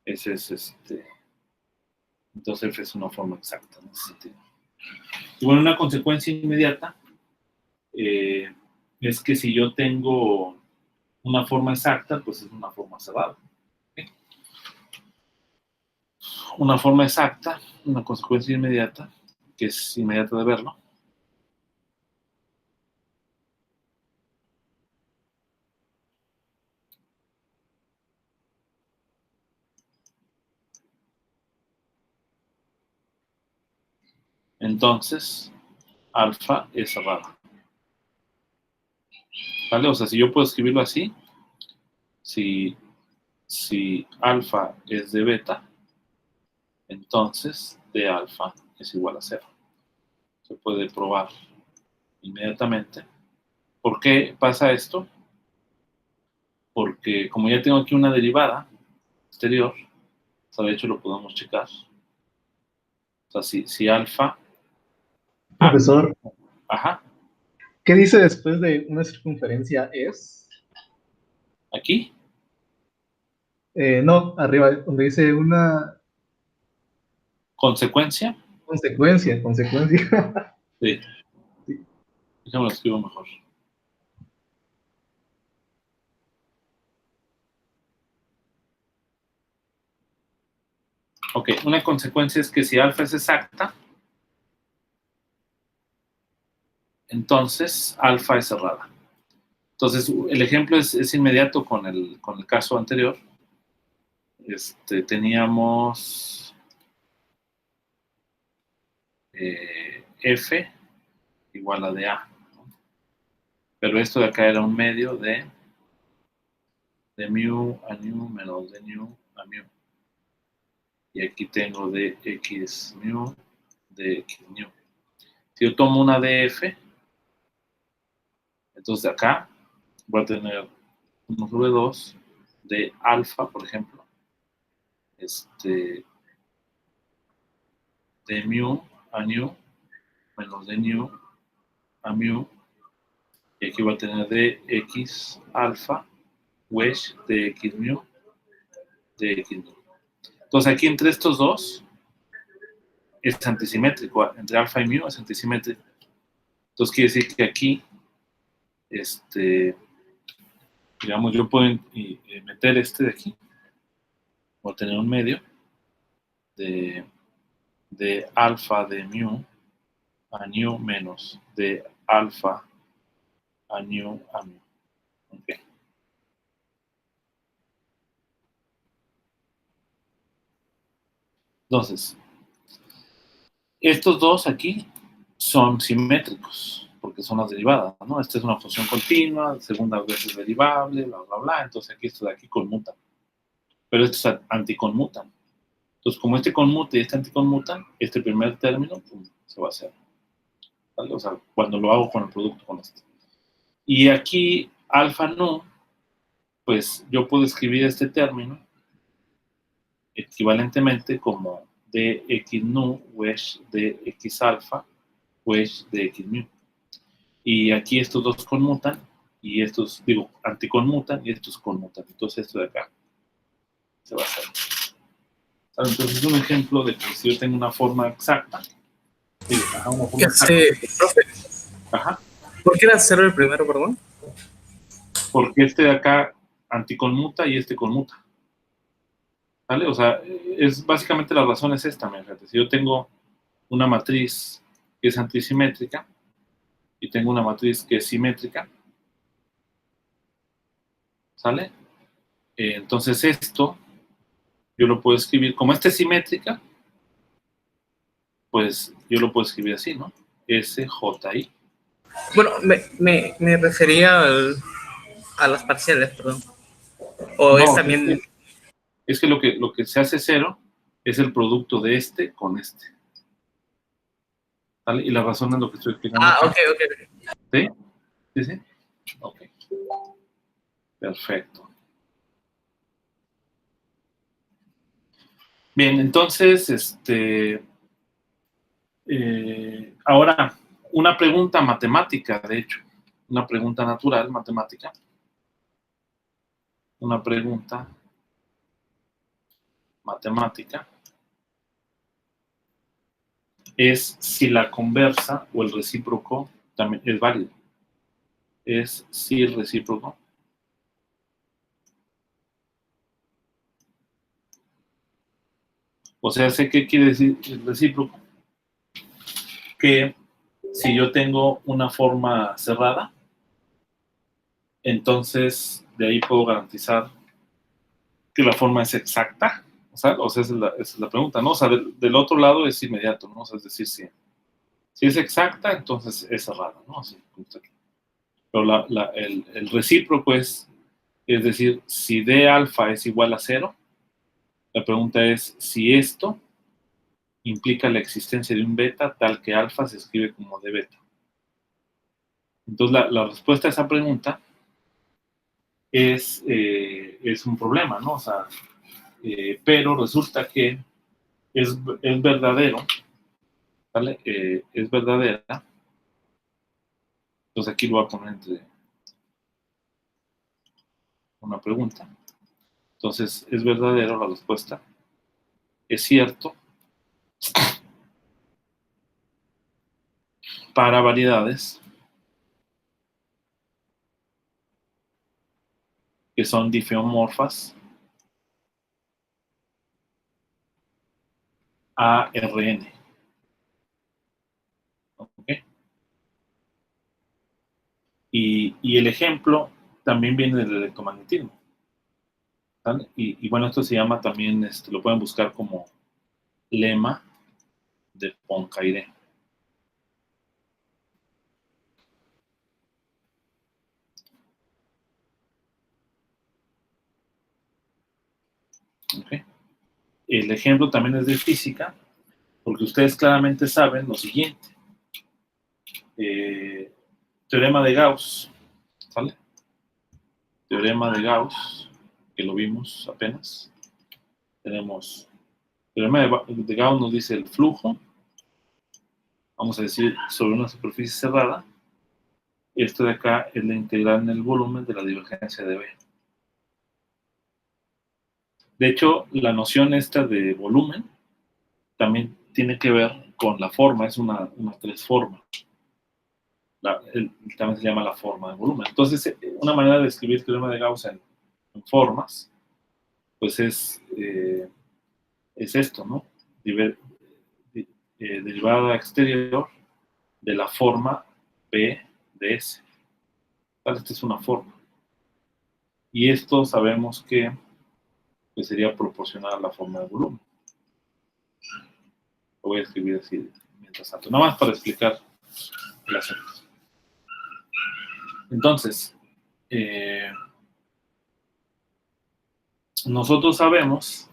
Ese es entonces F es una forma exacta en ese sentido. Y bueno, una consecuencia inmediata es que si yo tengo una forma exacta, pues es una forma cerrada. ¿Okay? Una forma exacta, una consecuencia inmediata, que es inmediata de verlo. Entonces, alfa es cerrada. ¿Vale? O sea, si yo puedo escribirlo así, si alfa es de beta, entonces de alfa es igual a 0. Se puede probar inmediatamente. ¿Por qué pasa esto? Porque como ya tengo aquí una derivada exterior, o sea, de hecho lo podemos checar. O sea, si alfa... Profesor, Ajá, ¿qué dice después de una circunferencia es? aquí. No, arriba, donde dice una Consecuencia. consecuencia. Sí, Sí. déjame lo escribo mejor. Ok, una consecuencia es que si alfa es exacta, entonces alfa es cerrada. Entonces, el ejemplo es inmediato con el caso anterior. Teníamos F igual a de A. ¿No? Pero esto de acá era un medio de mu a nu menos de nu a mu. Y aquí tengo de x mu de x nu. Si yo tomo una df, entonces de acá voy a tener 1 sobre 2 de alfa, por ejemplo, de mu a nu menos de nu a mu. Y aquí voy a tener de x alfa, wedge de x mu, de x mu. Entonces aquí entre estos dos es antisimétrico, entre alfa y mu es antisimétrico. Entonces quiere decir que aquí, digamos, yo puedo meter de aquí, voy a tener un medio de alfa de mu a nu menos de alfa a nu a mu. Okay. Entonces, estos dos aquí son simétricos, porque son las derivadas, ¿no? Esta es una función continua, segunda vez es derivable, bla, bla, bla. Entonces aquí esto de aquí conmutan. Pero estos anticonmutan. Entonces, como este conmuta y este anticonmutan, este primer término pum, se va a hacer. ¿Vale? O sea, cuando lo hago con el producto con este. Y aquí, alfa nu, pues yo puedo escribir este término equivalentemente como dx nu wedge dx alfa wedge dx mu. Y aquí estos dos conmutan y estos, digo, anticonmutan y estos conmutan. Entonces esto de acá se va a hacer. Entonces es un ejemplo de que si yo tengo una forma exacta, una forma exacta. Profe, Ajá. ¿por qué era cero el primero, perdón? Porque este de acá anticonmuta y este conmuta. ¿Vale? O sea, es básicamente la razón es esta, fíjate. Si yo tengo una matriz que es antisimétrica y tengo una matriz que es simétrica, ¿sale? Entonces esto yo lo puedo escribir, como esta es simétrica, pues yo lo puedo escribir así, ¿no? SJI. Bueno, me refería a las parciales, perdón. O No, es también... es que lo que se hace cero es el producto de este con este. ¿Vale? Y la razón es lo que estoy explicando acá. Ok. ¿Sí? ¿Sí, sí? Ok. Perfecto. Bien, entonces, ahora, una pregunta matemática, de hecho, una pregunta natural, matemática, una pregunta matemática, es si la conversa o el recíproco también es válido. Es si el recíproco o sea, sé qué quiere decir el recíproco, que si yo tengo una forma cerrada, entonces de ahí puedo garantizar que la forma es exacta. O sea esa es la pregunta, ¿no? O sea, del otro lado es inmediato, ¿no? O sea, es decir, si es exacta, entonces es cerrada, ¿no? Así, pero el recíproco es decir, si D alfa es igual a 0, la pregunta es si esto implica la existencia de un beta tal que alfa se escribe como D beta. Entonces, la respuesta a esa pregunta es un problema, ¿no? O sea, pero resulta que es verdadero, ¿vale? Es verdadera. Entonces aquí lo voy a poner entre una pregunta. Entonces, ¿es verdadero la respuesta? Es cierto para variedades que son difeomorfas a Rn. ¿Okay? Y el ejemplo también viene del electromagnetismo. ¿Vale? Y bueno, esto se llama también, lo pueden buscar como lema de Poincaré. ¿Okay? El ejemplo también es de física, porque ustedes claramente saben lo siguiente. Teorema de Gauss, ¿sale? Teorema de Gauss, que lo vimos apenas. Tenemos, teorema de Gauss nos dice el flujo, vamos a decir, sobre una superficie cerrada. Esto de acá es la integral en el volumen de la divergencia de B. De hecho, la noción esta de volumen también tiene que ver con la forma, es una tres forma. También se llama la forma de volumen. Entonces, una manera de escribir el teorema de Gauss en formas, pues es esto, ¿no? Derivada exterior de la forma P de S. Esta es una forma. Y esto sabemos que pues, sería proporcional a la forma de volumen. Lo voy a escribir así mientras tanto, nada más para explicar el asunto. Entonces, nosotros sabemos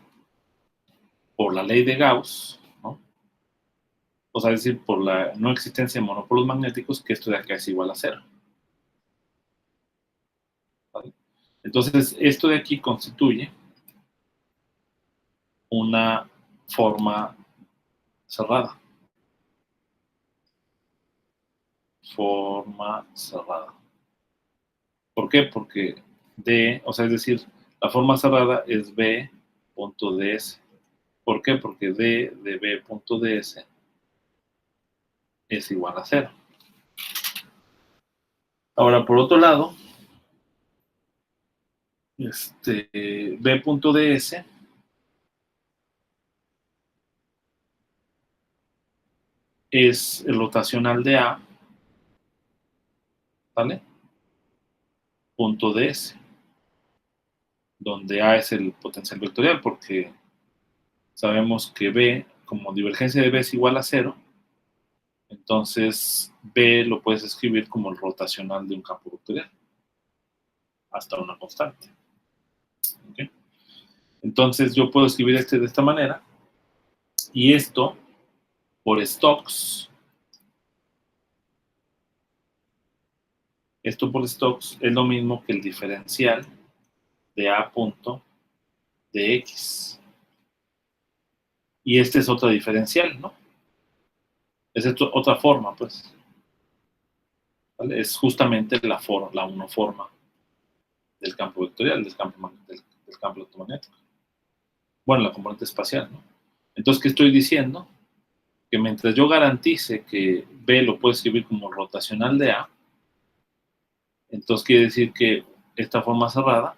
por la ley de Gauss, ¿no? O sea, es decir, por la no existencia de monopolos magnéticos, que esto de acá es igual a 0. ¿Vale? Entonces, esto de aquí constituye una forma cerrada. Forma cerrada. ¿Por qué? Porque D, o sea, es decir, la forma cerrada es B.ds. ¿Por qué? Porque D de B.ds es igual a 0. Ahora, por otro lado, B.ds es el rotacional de A, ¿vale? Punto ds, donde A es el potencial vectorial, porque sabemos que B, como divergencia de B es igual a 0, entonces B lo puedes escribir como el rotacional de un campo vectorial, hasta una constante. ¿Okay? Entonces yo puedo escribir de esta manera, y esto, por Stokes, es lo mismo que el diferencial de A punto de X. Y esta es otra diferencial, ¿no? Es otra forma, pues. ¿Vale? Es justamente la unoforma del campo vectorial, del campo electromagnético. Bueno, la componente espacial, ¿no? Entonces, ¿qué estoy diciendo? Que mientras yo garantice que B lo puedo escribir como rotacional de A, entonces quiere decir que esta forma cerrada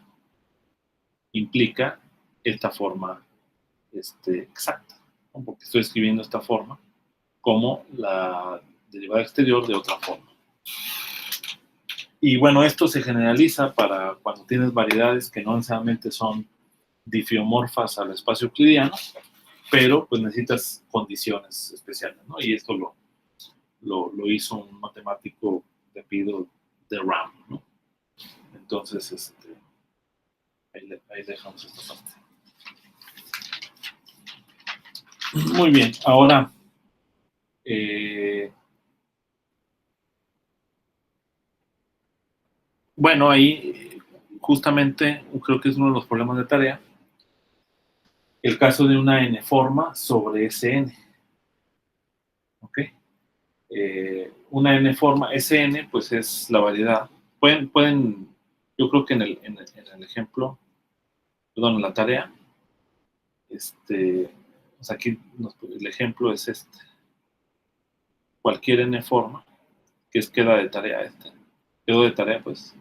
implica esta forma exacta, ¿no? Porque estoy escribiendo esta forma como la derivada exterior de otra forma. Y bueno, esto se generaliza para cuando tienes variedades que no necesariamente son difiomorfas al espacio euclidiano, pero pues necesitas condiciones especiales, ¿no? Y esto lo hizo un matemático de apellido de Ram, ¿no? Entonces, ahí dejamos esta parte. Muy bien, ahora, bueno, ahí justamente creo que es uno de los problemas de tarea, el caso de una n-forma sobre Sn. ¿Ok? Una n-forma, Sn, pues es la variedad. Pueden yo creo que en el ejemplo, perdón, en la tarea, pues aquí el ejemplo es cualquier n-forma, que queda de tarea quedó de tarea, pues,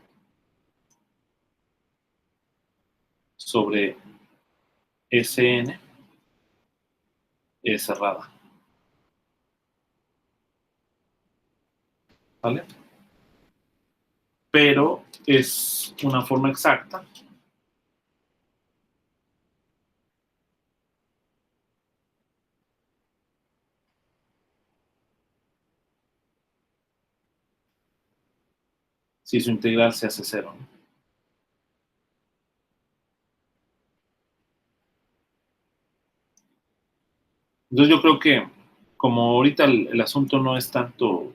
sobre Sn es cerrada. ¿Vale? Pero es una forma exacta si su integral se hace 0, ¿no? Entonces yo creo que como ahorita el asunto no es tanto,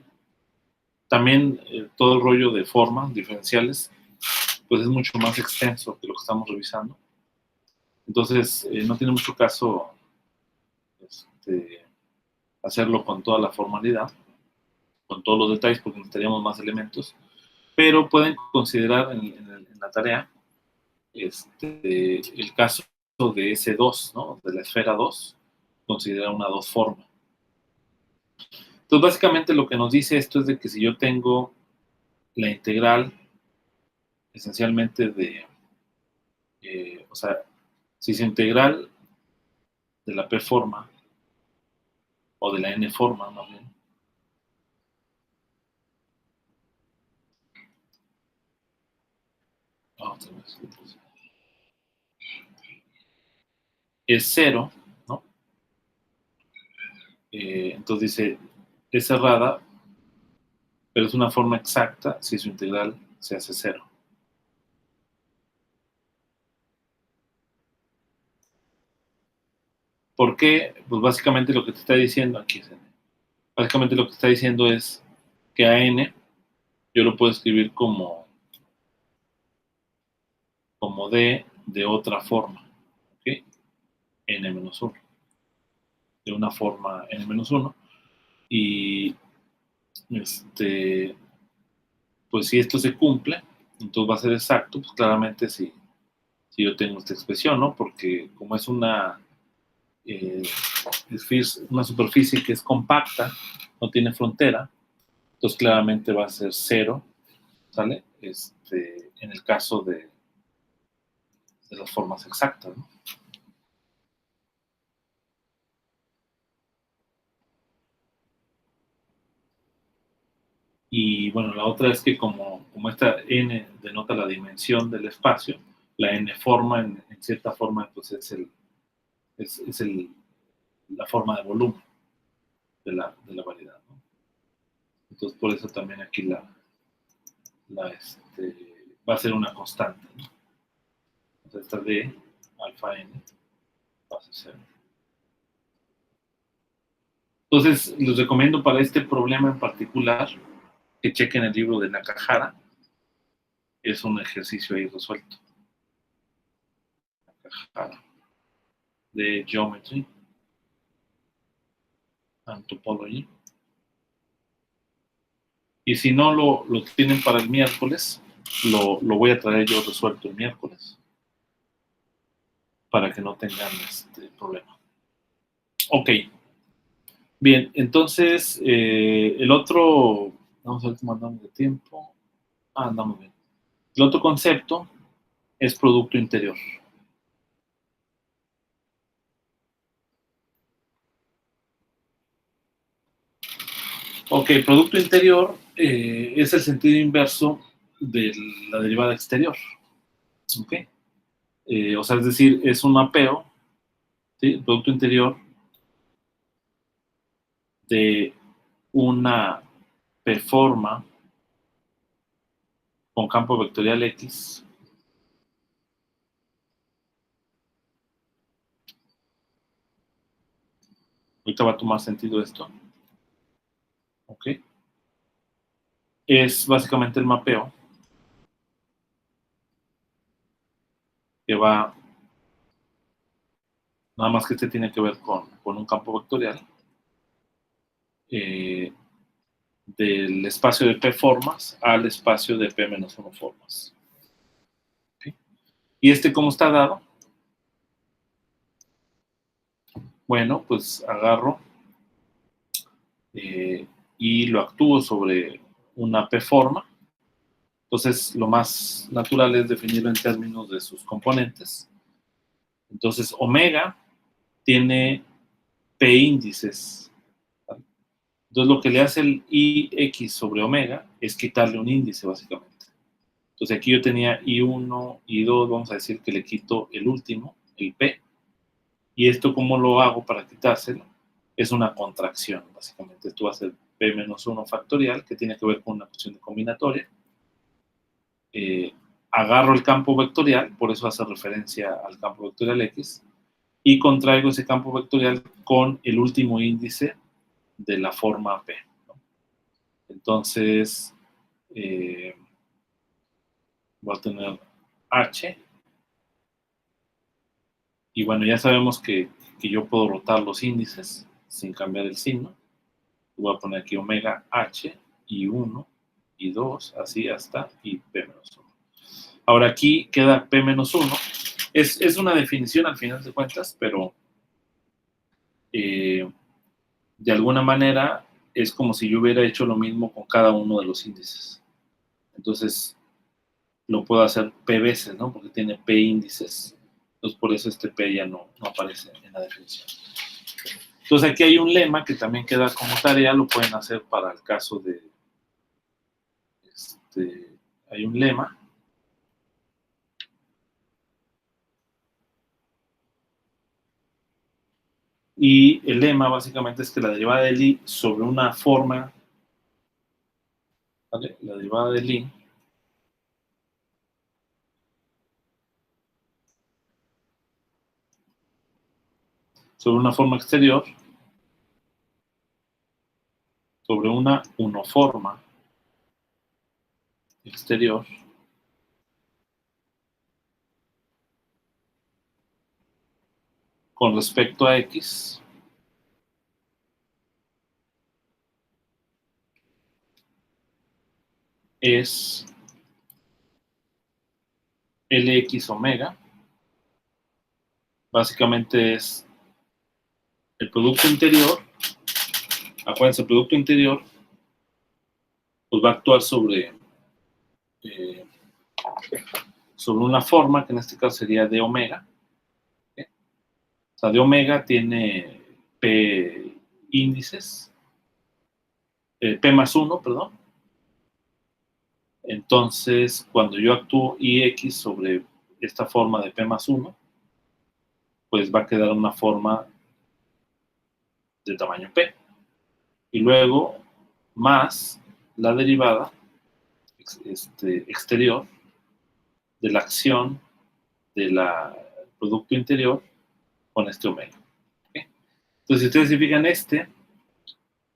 también todo el rollo de formas diferenciales, pues es mucho más extenso que lo que estamos revisando. Entonces no tiene mucho caso hacerlo con toda la formalidad, con todos los detalles, porque necesitaríamos más elementos, pero pueden considerar en la tarea el caso de S2, ¿no? De la esfera 2, considera una 2 forma. Entonces, básicamente lo que nos dice esto es de que si yo tengo la integral esencialmente o sea, si su integral de la P forma o de la N forma, más bien, es 0, ¿no? Entonces dice, es cerrada, pero es una forma exacta si su integral se hace 0. ¿Por qué? Pues básicamente lo que te está diciendo aquí es n. Básicamente lo que está diciendo es que a n yo lo puedo escribir como d de otra forma, ¿ok? n-1, de una forma n-1, y pues si esto se cumple, entonces va a ser exacto, pues claramente si yo tengo esta expresión, ¿no? Porque como es una superficie que es compacta, no tiene frontera, entonces claramente va a ser 0, ¿sale? En el caso de las formas exactas, ¿no? Y bueno, la otra es que como esta n denota la dimensión del espacio, la n forma, en cierta forma, pues es la forma de volumen de la variedad, ¿no? Entonces, por eso también aquí va a ser una constante, ¿no? Entonces, esta d, alfa n, va a ser 0. Entonces, les recomiendo para este problema en particular que chequen el libro de Nakahara. Es un ejercicio ahí resuelto. Nakahara, de Geometry and Topology. Y si no lo tienen para el miércoles, lo voy a traer yo resuelto el miércoles, para que no tengan problema. Ok. Bien, entonces, el otro, vamos a ver cómo andamos de tiempo. Andamos bien. El otro concepto es producto interior. Ok, producto interior es el sentido inverso de la derivada exterior. Ok. O sea, es decir, es un mapeo, ¿sí? El producto interior de una P-forma con campo vectorial X ahorita va a tomar sentido esto, ¿ok? Es básicamente el mapeo que va, nada más que este tiene que ver con un campo vectorial del espacio de P formas al espacio de P-1 formas. ¿Okay? ¿Y cómo está dado? Bueno, pues agarro y lo actúo sobre una P forma. Entonces, lo más natural es definirlo en términos de sus componentes. Entonces, omega tiene P índices. ¿Vale? Entonces, lo que le hace el IX sobre omega es quitarle un índice, básicamente. Entonces, aquí yo tenía I1, I2, vamos a decir que le quito el último, el P. ¿Y esto cómo lo hago para quitárselo? Es una contracción, básicamente. Esto va a ser P-1 factorial, que tiene que ver con una cuestión de combinatoria. Agarro el campo vectorial, por eso hace referencia al campo vectorial X, y contraigo ese campo vectorial con el último índice de la forma P, ¿no? Entonces, voy a tener H, y bueno, ya sabemos que yo puedo rotar los índices sin cambiar el signo. Voy a poner aquí omega H, y 1, y 2, así hasta y P-1. Ahora aquí queda P-1. Es una definición al final de cuentas, pero de alguna manera es como si yo hubiera hecho lo mismo con cada uno de los índices. Entonces, lo puedo hacer P veces, ¿no? Porque tiene P índices. Entonces, por eso este P ya no aparece en la definición. Entonces, aquí hay un lema que también queda como tarea, lo pueden hacer para el caso de... hay un lema. Y el lema básicamente es que la derivada del I sobre una forma, ¿vale? La derivada del I sobre una forma exterior, sobre una unoforma exterior, con respecto a X, es Lx omega. Básicamente es el producto interior. Acuérdense, el producto interior pues va a actuar sobre una forma que en este caso sería de omega. ¿Okay? O sea, de omega tiene P índices, P más 1, perdón. Entonces, cuando yo actúo IX sobre esta forma de P más 1, pues va a quedar una forma de tamaño P. Y luego, más la derivada exterior de la acción del producto interior con este omega. ¿Okay? Entonces, si ustedes se fijan,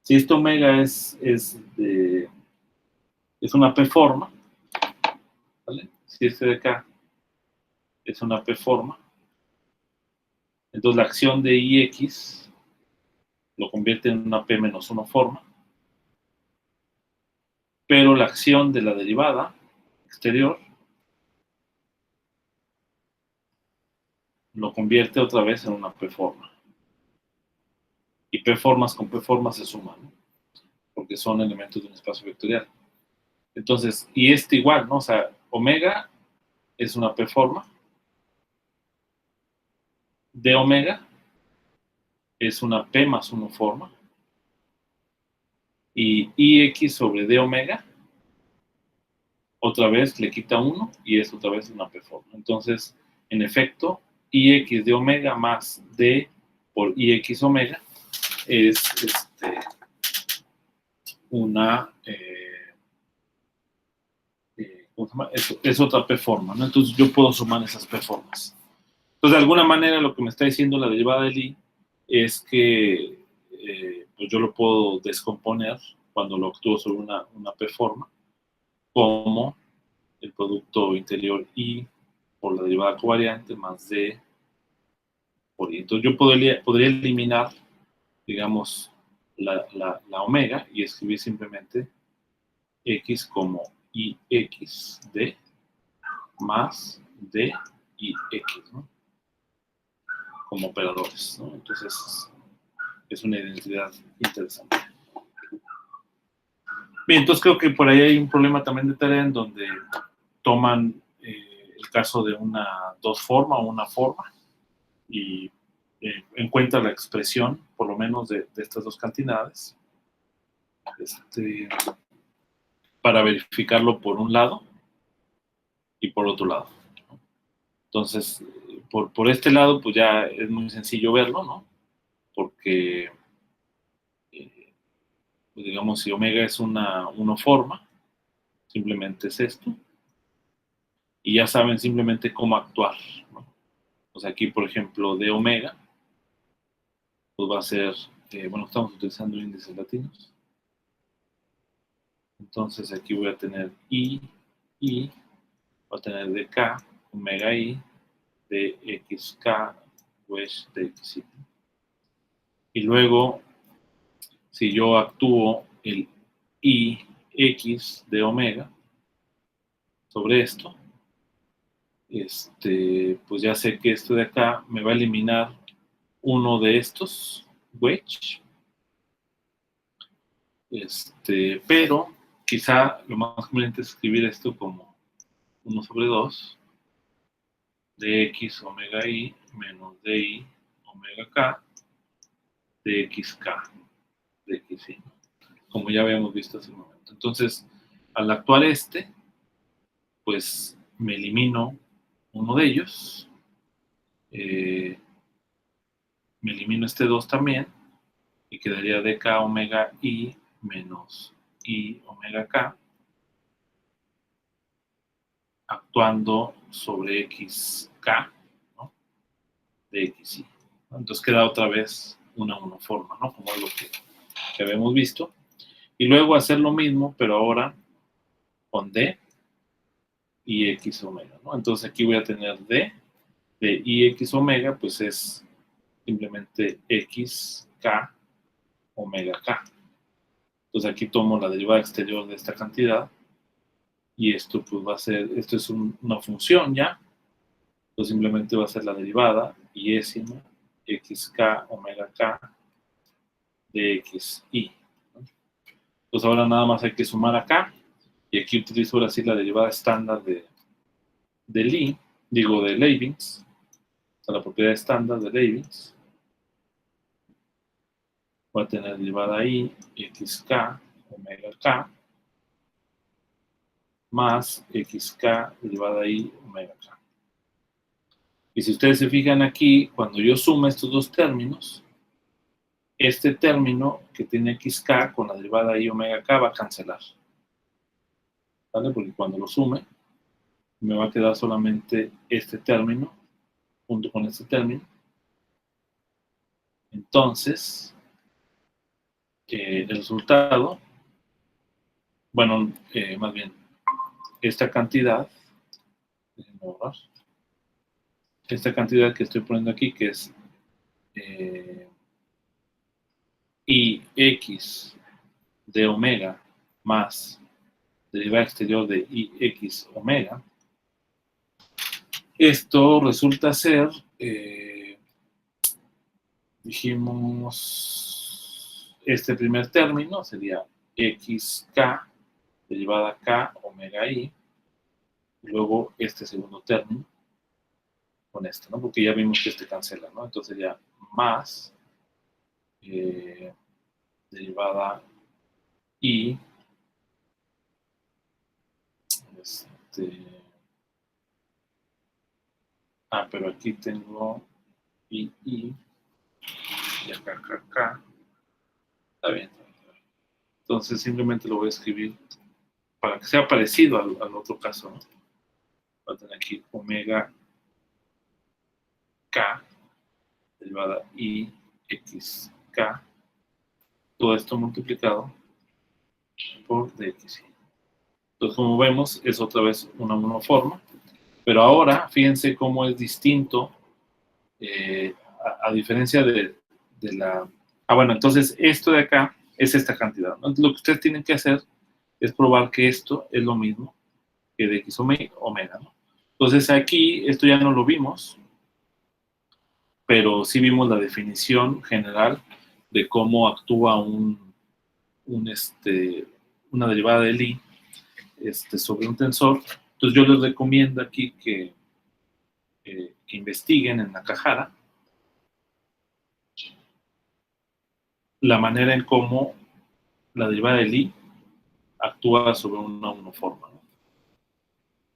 si este omega es una P forma, ¿vale? Si este de acá es una P forma, entonces la acción de IX lo convierte en una P menos 1 forma, pero la acción de la derivada exterior lo convierte otra vez en una P forma. Y P formas con P formas se suman, ¿no? Porque son elementos de un espacio vectorial. Entonces, y igual, ¿no? O sea, omega es una P forma, de omega es una P más 1 forma, y IX sobre D omega otra vez le quita 1 y es otra vez una P forma. Entonces, en efecto, IX de omega más D por IX omega es una ¿cómo se llama? Es otra P forma, ¿no? Entonces yo puedo sumar esas P formas. Entonces, de alguna manera, lo que me está diciendo la derivada del I es que pues yo lo puedo descomponer cuando lo actúo sobre una P forma como el producto interior I por la derivada covariante más D por I. Entonces yo podría eliminar, digamos, la omega y escribir simplemente X como IX D más D y X, ¿no? Como operadores, ¿no? Entonces es una identidad interesante. Bien, entonces creo que por ahí hay un problema también de tarea en donde toman el caso de una dos forma o una forma y encuentra la expresión, por lo menos, de estas dos cantidades para verificarlo por un lado y por otro lado. Entonces, por este lado, pues ya es muy sencillo verlo, ¿no? Porque, pues digamos, si omega es una unoforma, simplemente es esto. Y ya saben simplemente cómo actuar, ¿no? O sea, aquí, por ejemplo, de omega, pues va a ser, bueno, estamos utilizando índices latinos. Entonces aquí voy a tener I, voy a tener dk, omega I, dxk, wedge dxi. Y luego, si yo actúo el ix de omega sobre esto, pues ya sé que esto de acá me va a eliminar uno de estos, wedge, pero quizá lo más conveniente es escribir esto como 1 sobre 2 de x omega i menos di omega k de xk de xi, como ya habíamos visto hace un momento. Entonces, al actuar pues me elimino uno de ellos, me elimino este 2 también, y quedaría dk omega i menos i omega k, actuando sobre xk, ¿no? De xi. ¿no? Entonces queda otra vez una monoforma, ¿no? Como es lo que habíamos visto. Y luego hacer lo mismo, pero ahora con D y X omega, ¿no? Entonces aquí voy a tener D de IX omega, pues es simplemente XK omega K. Entonces aquí tomo la derivada exterior de esta cantidad y esto pues va a ser, esto es una función ya, entonces simplemente va a ser la derivada iésima XK omega K de XI. Entonces ahora nada más hay que sumar acá y aquí utilizo ahora sí la derivada estándar de Lee, digo de Leibniz, o sea, la propiedad estándar de Leibniz. Voy a tener derivada I XK omega K más XK derivada I omega K. Y si ustedes se fijan aquí, cuando yo sumo estos dos términos, este término que tiene XK con la derivada I omega K va a cancelar. ¿Vale? Porque cuando lo sume, me va a quedar solamente este término junto con este término. Entonces, el resultado, bueno, más bien, esta cantidad, déjenme borrar, esta cantidad que estoy poniendo aquí, que es IX de omega más derivada exterior de IX omega, esto resulta ser, dijimos, este primer término sería XK derivada K omega I, y luego este segundo término con esto, ¿no? Porque ya vimos que este cancela, ¿no? Entonces sería más derivada I, pero aquí tengo I, y acá, está bien. Entonces simplemente lo voy a escribir para que sea parecido al otro caso, ¿no? Voy a tener aquí omega K derivada I X K, todo esto multiplicado por dx. Entonces, como vemos, es otra vez una monoforma, pero ahora fíjense cómo es distinto, a diferencia de la... bueno, entonces esto de acá es esta cantidad, ¿no? Entonces, lo que ustedes tienen que hacer es probar que esto es lo mismo que de X omega, ¿no? Entonces aquí, esto ya no lo vimos, pero sí vimos la definición general de cómo actúa una derivada de Lie sobre un tensor. Entonces yo les recomiendo aquí que investiguen en Nakahara la manera en cómo la derivada de Lie actúa sobre una monoforma, ¿no?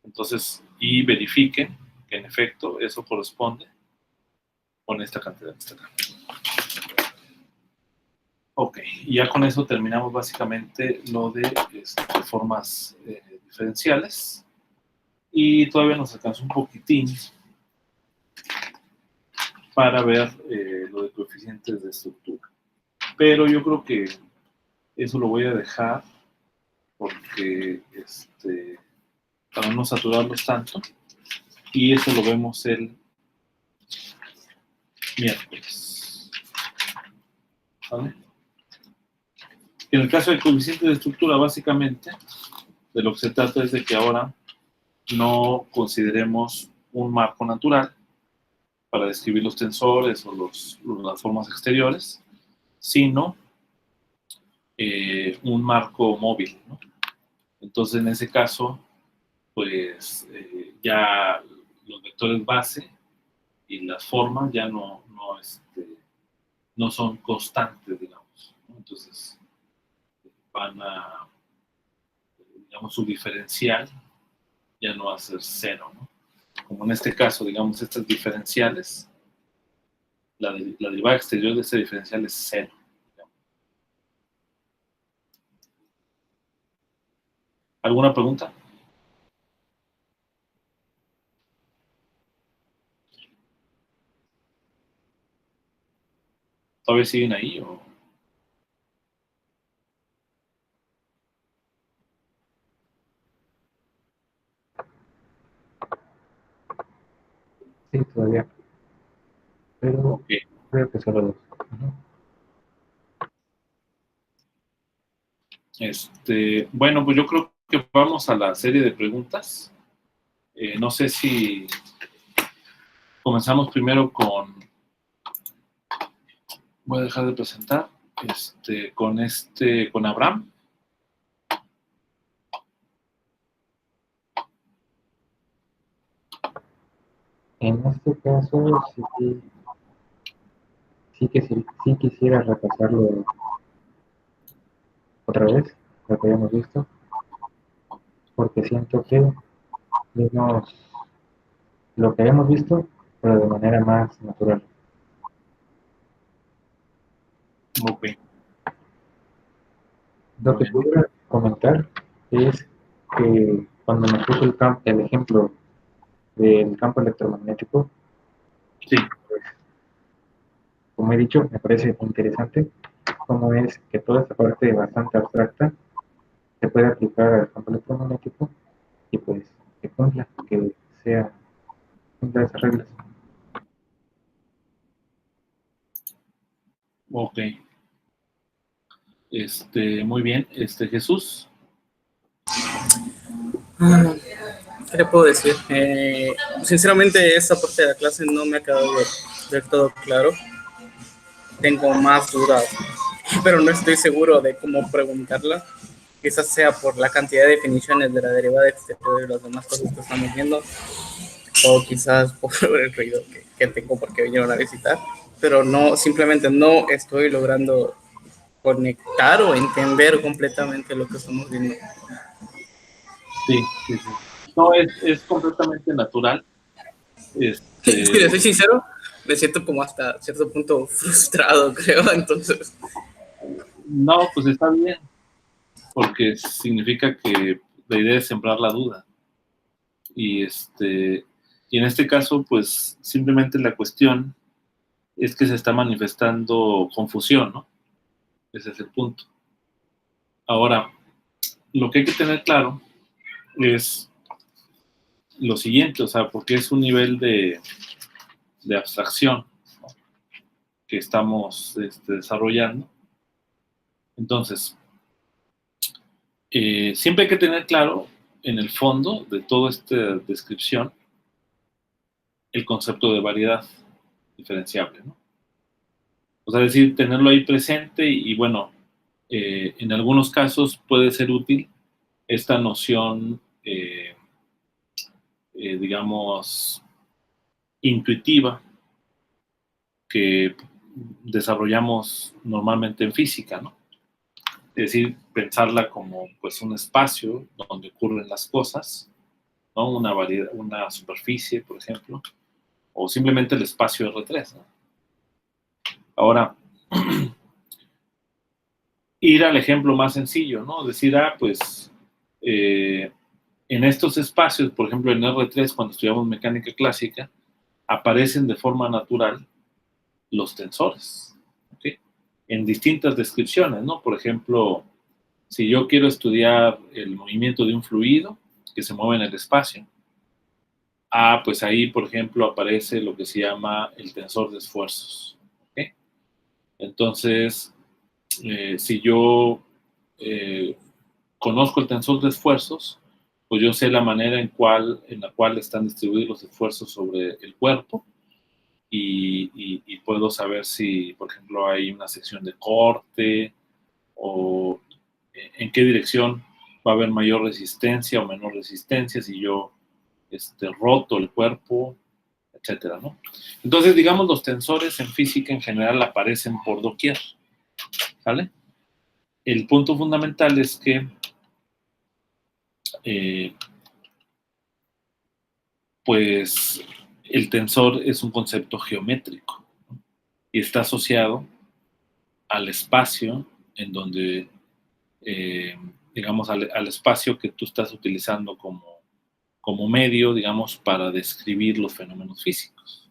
Entonces, y verifiquen que en efecto eso corresponde con esta cantidad que está acá. Ok, y ya con eso terminamos básicamente lo de formas diferenciales. Y todavía nos alcanza un poquitín para ver lo de coeficientes de estructura. Pero yo creo que eso lo voy a dejar porque para no saturarlos tanto. Y eso lo vemos el miércoles. ¿Vale? En el caso del coeficiente de estructura, básicamente, de lo que se trata es de que ahora no consideremos un marco natural para describir los tensores o las formas exteriores, sino un marco móvil, ¿no? Entonces, en ese caso, pues ya los vectores base y las formas ya no son constantes, digamos, ¿no? Entonces, van a, digamos, su diferencial ya no va a ser cero, ¿no? Como en este caso, digamos, estas diferenciales, la derivada exterior de este diferencial es cero. ¿Alguna pregunta? ¿Todavía siguen ahí? ¿O? Sí, todavía. Pero Ok. creo que solo dos. Ujú. Bueno, pues yo creo que vamos a la serie de preguntas. No sé si comenzamos primero con... Voy a dejar de presentar. Con Abraham. En este caso, sí quisiera repasarlo otra vez, lo que habíamos visto, porque siento que vimos lo que habíamos visto, pero de manera más natural. Ok. Lo que pudiera comentar es que cuando me puso el ejemplo del campo electromagnético, Sí. pues, como he dicho, me parece interesante cómo es que toda esta parte bastante abstracta se puede aplicar al campo electromagnético y pues que cumpla, que sea cumpla esas reglas. Ok. Muy bien. Jesús. Ah, ¿qué le puedo decir? Sinceramente, esta parte de la clase no me ha quedado del todo claro. Tengo más dudas, pero no estoy seguro de cómo preguntarla. Quizás sea por la cantidad de definiciones de la derivada exterior y las demás cosas que estamos viendo, o quizás por el ruido que tengo porque vinieron a visitar, pero no, simplemente no estoy logrando conectar o entender completamente lo que estamos viendo. Sí, sí, sí. No, es completamente natural. Si le soy sincero, me siento como hasta cierto punto frustrado, creo, entonces. No, pues está bien, porque significa que la idea es sembrar la duda. Y en este caso, pues simplemente la cuestión es que se está manifestando confusión, ¿no? Ese es el punto. Ahora, lo que hay que tener claro es lo siguiente, o sea, porque es un nivel de abstracción, ¿no?, que estamos desarrollando. Entonces, siempre hay que tener claro, en el fondo de toda esta descripción, el concepto de variedad diferenciable, ¿no? O sea, es decir, tenerlo ahí presente y bueno, en algunos casos puede ser útil esta noción, digamos, intuitiva que desarrollamos normalmente en física, ¿no? Es decir, pensarla como pues un espacio donde ocurren las cosas, ¿no? Una variedad, una superficie, por ejemplo, o simplemente el espacio R3, ¿no? Ahora, ir al ejemplo más sencillo, ¿no? Decir, pues en estos espacios, por ejemplo en R3, cuando estudiamos mecánica clásica, aparecen de forma natural los tensores, ¿ok? En distintas descripciones, ¿no? Por ejemplo, si yo quiero estudiar el movimiento de un fluido que se mueve en el espacio, pues ahí, por ejemplo, aparece lo que se llama el tensor de esfuerzos, ¿ok? Entonces, si yo conozco el tensor de esfuerzos, pues yo sé la manera en la cual están distribuidos los esfuerzos sobre el cuerpo y puedo saber si, por ejemplo, hay una sección de corte o en qué dirección va a haber mayor resistencia o menor resistencia si yo roto el cuerpo, etcétera, ¿no? Entonces, digamos, los tensores en física en general aparecen por doquier, ¿vale? El punto fundamental es que pues el tensor es un concepto geométrico, ¿no?, y está asociado al espacio en donde, digamos, al espacio que tú estás utilizando como medio, digamos, para describir los fenómenos físicos.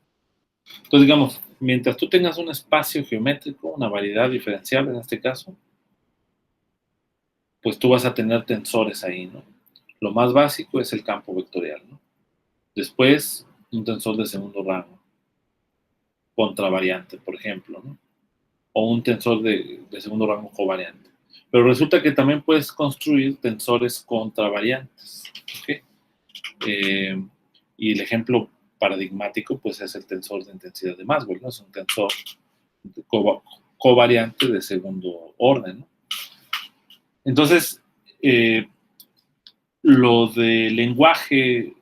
Entonces, digamos, mientras tú tengas un espacio geométrico, una variedad diferenciable en este caso, pues tú vas a tener tensores ahí, ¿no? Lo más básico es el campo vectorial, ¿no? Después, un tensor de segundo rango, contravariante, por ejemplo, ¿no? O un tensor de segundo rango covariante. Pero resulta que también puedes construir tensores contravariantes, ¿ok? Y el ejemplo paradigmático, pues, es el tensor de intensidad de Maxwell, ¿no? Es un tensor covariante de segundo orden, ¿no? Entonces, lo de lenguaje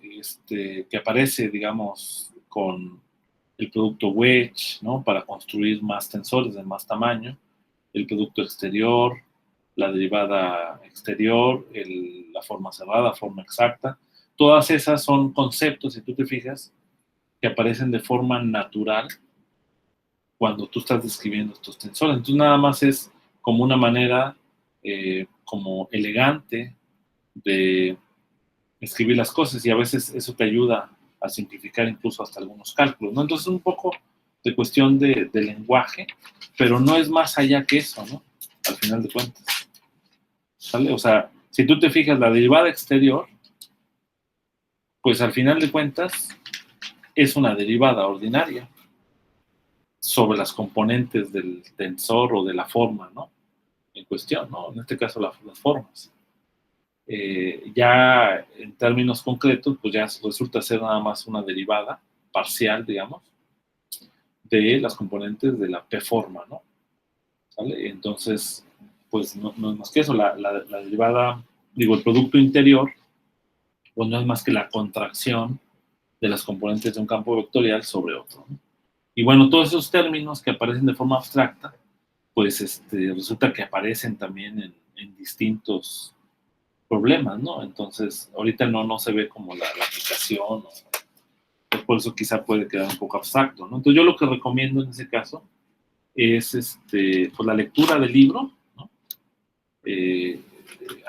que aparece, digamos, con el producto wedge, ¿no? Para construir más tensores de más tamaño, el producto exterior, la derivada exterior, la forma cerrada, forma exacta, todas esas son conceptos, si tú te fijas, que aparecen de forma natural cuando tú estás describiendo estos tensores. Entonces nada más es como una manera como elegante de escribir las cosas y a veces eso te ayuda a simplificar incluso hasta algunos cálculos, ¿no? Entonces un poco de cuestión de lenguaje, pero no es más allá que eso, ¿no? Al final de cuentas, ¿sale? O sea, si tú te fijas la derivada exterior, pues al final de cuentas es una derivada ordinaria sobre las componentes del tensor o de la forma, ¿no? En cuestión, ¿no? En este caso las formas. Ya en términos concretos, pues ya resulta ser nada más una derivada parcial, digamos, de las componentes de la P-forma, ¿no? ¿Sale? Entonces, pues no es más que eso, la derivada, digo, el producto interior, pues no es más que la contracción de las componentes de un campo vectorial sobre otro, ¿no? Y bueno, todos esos términos que aparecen de forma abstracta, pues resulta que aparecen también en distintos problemas, ¿no? Entonces, ahorita no se ve como la aplicación, pues por eso quizá puede quedar un poco abstracto, ¿no? Entonces, yo lo que recomiendo en ese caso es pues la lectura del libro, ¿no?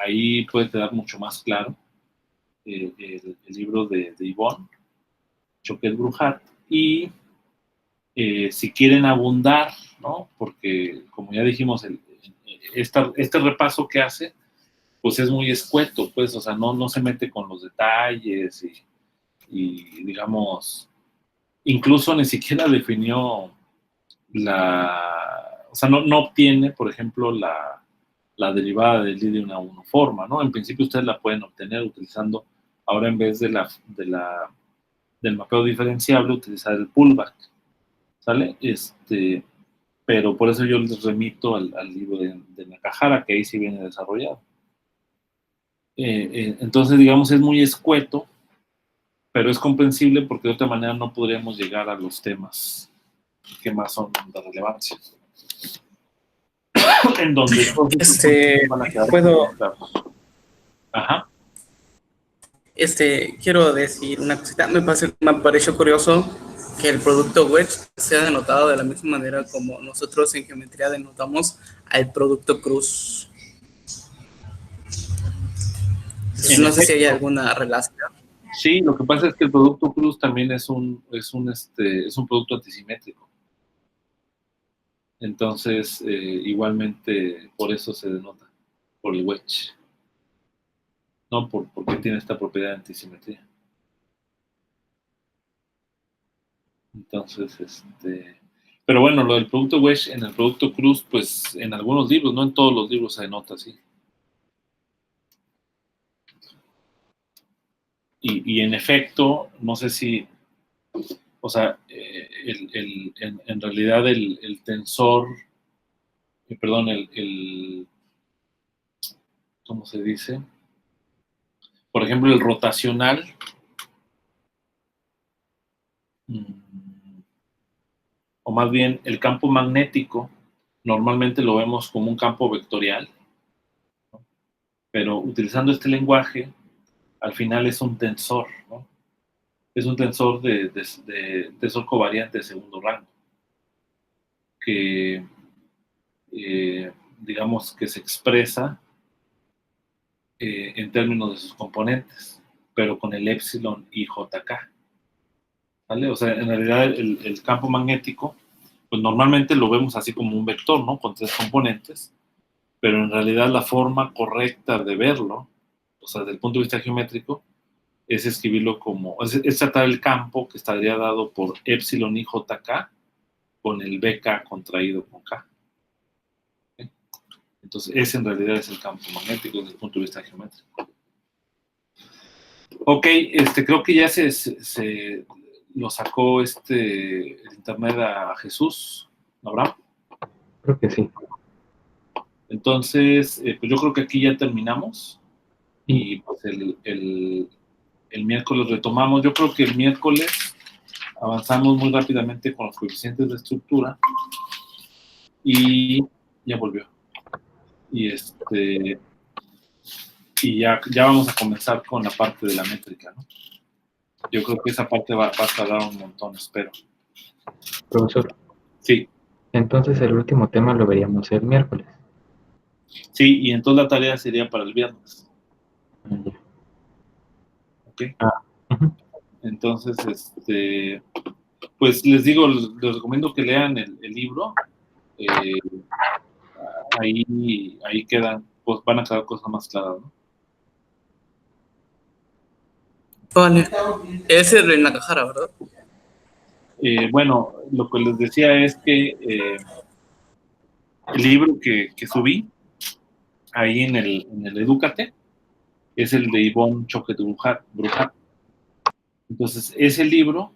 Ahí puede quedar mucho más claro el libro de Yvonne Choquet-Bruhat, y si quieren abundar, ¿no? Porque, como ya dijimos, este repaso que hace, pues es muy escueto, pues, o sea, no se mete con los detalles y digamos, incluso ni siquiera definió o sea, no obtiene, por ejemplo, la derivada del I de una forma, ¿no? En principio ustedes la pueden obtener utilizando, ahora en vez del mapeo diferenciable, utilizar el pullback, ¿sale? Pero por eso yo les remito al libro de Nakahara, que ahí sí viene desarrollado. Entonces, digamos, es muy escueto, pero es comprensible porque de otra manera no podríamos llegar a los temas que más son de relevancia. En donde van a quedar puedo, claros. Ajá. Quiero decir una cosita. Me pareció curioso que el producto wedge sea denotado de la misma manera como nosotros en geometría denotamos al producto cruz. No sé si hay alguna relación. Sí, lo que pasa es que el producto cruz también es un producto antisimétrico. Entonces, igualmente, por eso se denota, por el wedge. No, porque tiene esta propiedad de antisimetría. Entonces, pero bueno, lo del producto wedge en el producto cruz, pues en algunos libros, no en todos los libros se denota así. Y en efecto, no sé si, o sea, en realidad el tensor, perdón, ¿cómo se dice? Por ejemplo, el rotacional, o más bien el campo magnético, normalmente lo vemos como un campo vectorial, ¿no? Pero utilizando este lenguaje, al final es un tensor, ¿no? Es un tensor de tensor covariante de segundo rango, que digamos que se expresa en términos de sus componentes, pero con el epsilon y jk, ¿vale? O sea, en realidad el campo magnético pues normalmente lo vemos así como un vector, ¿no? Con 3 componentes, pero en realidad la forma correcta de verlo, o sea, desde el punto de vista geométrico, es escribirlo como, es tratar el campo que estaría dado por epsilon i jk con el bk contraído con k. ¿Okay? Entonces, ese en realidad es el campo magnético desde el punto de vista geométrico. Ok, creo que ya se lo sacó el internet a Jesús, ¿Abraham? Creo que sí. Entonces, pues yo creo que aquí ya terminamos y pues el miércoles retomamos. Yo creo que el miércoles avanzamos muy rápidamente con los coeficientes de estructura y ya volvió. Y ya vamos a comenzar con la parte de la métrica, ¿no? Yo creo que esa parte va a tardar un montón, espero. Profesor, Sí, entonces el último tema lo veríamos el miércoles. sí, y entonces la tarea sería para el viernes. Ya. ¿Ok? Ujú. Entonces, pues les digo, les recomiendo que lean el libro. Ahí quedan, pues van a quedar cosas más claras, ¿no? Vale. Ese es el Nakahara, ¿verdad? Bueno, lo que les decía es que el libro que subí ahí en el Edúcate es el de Ivonne Choquet Brujat. Entonces, ese libro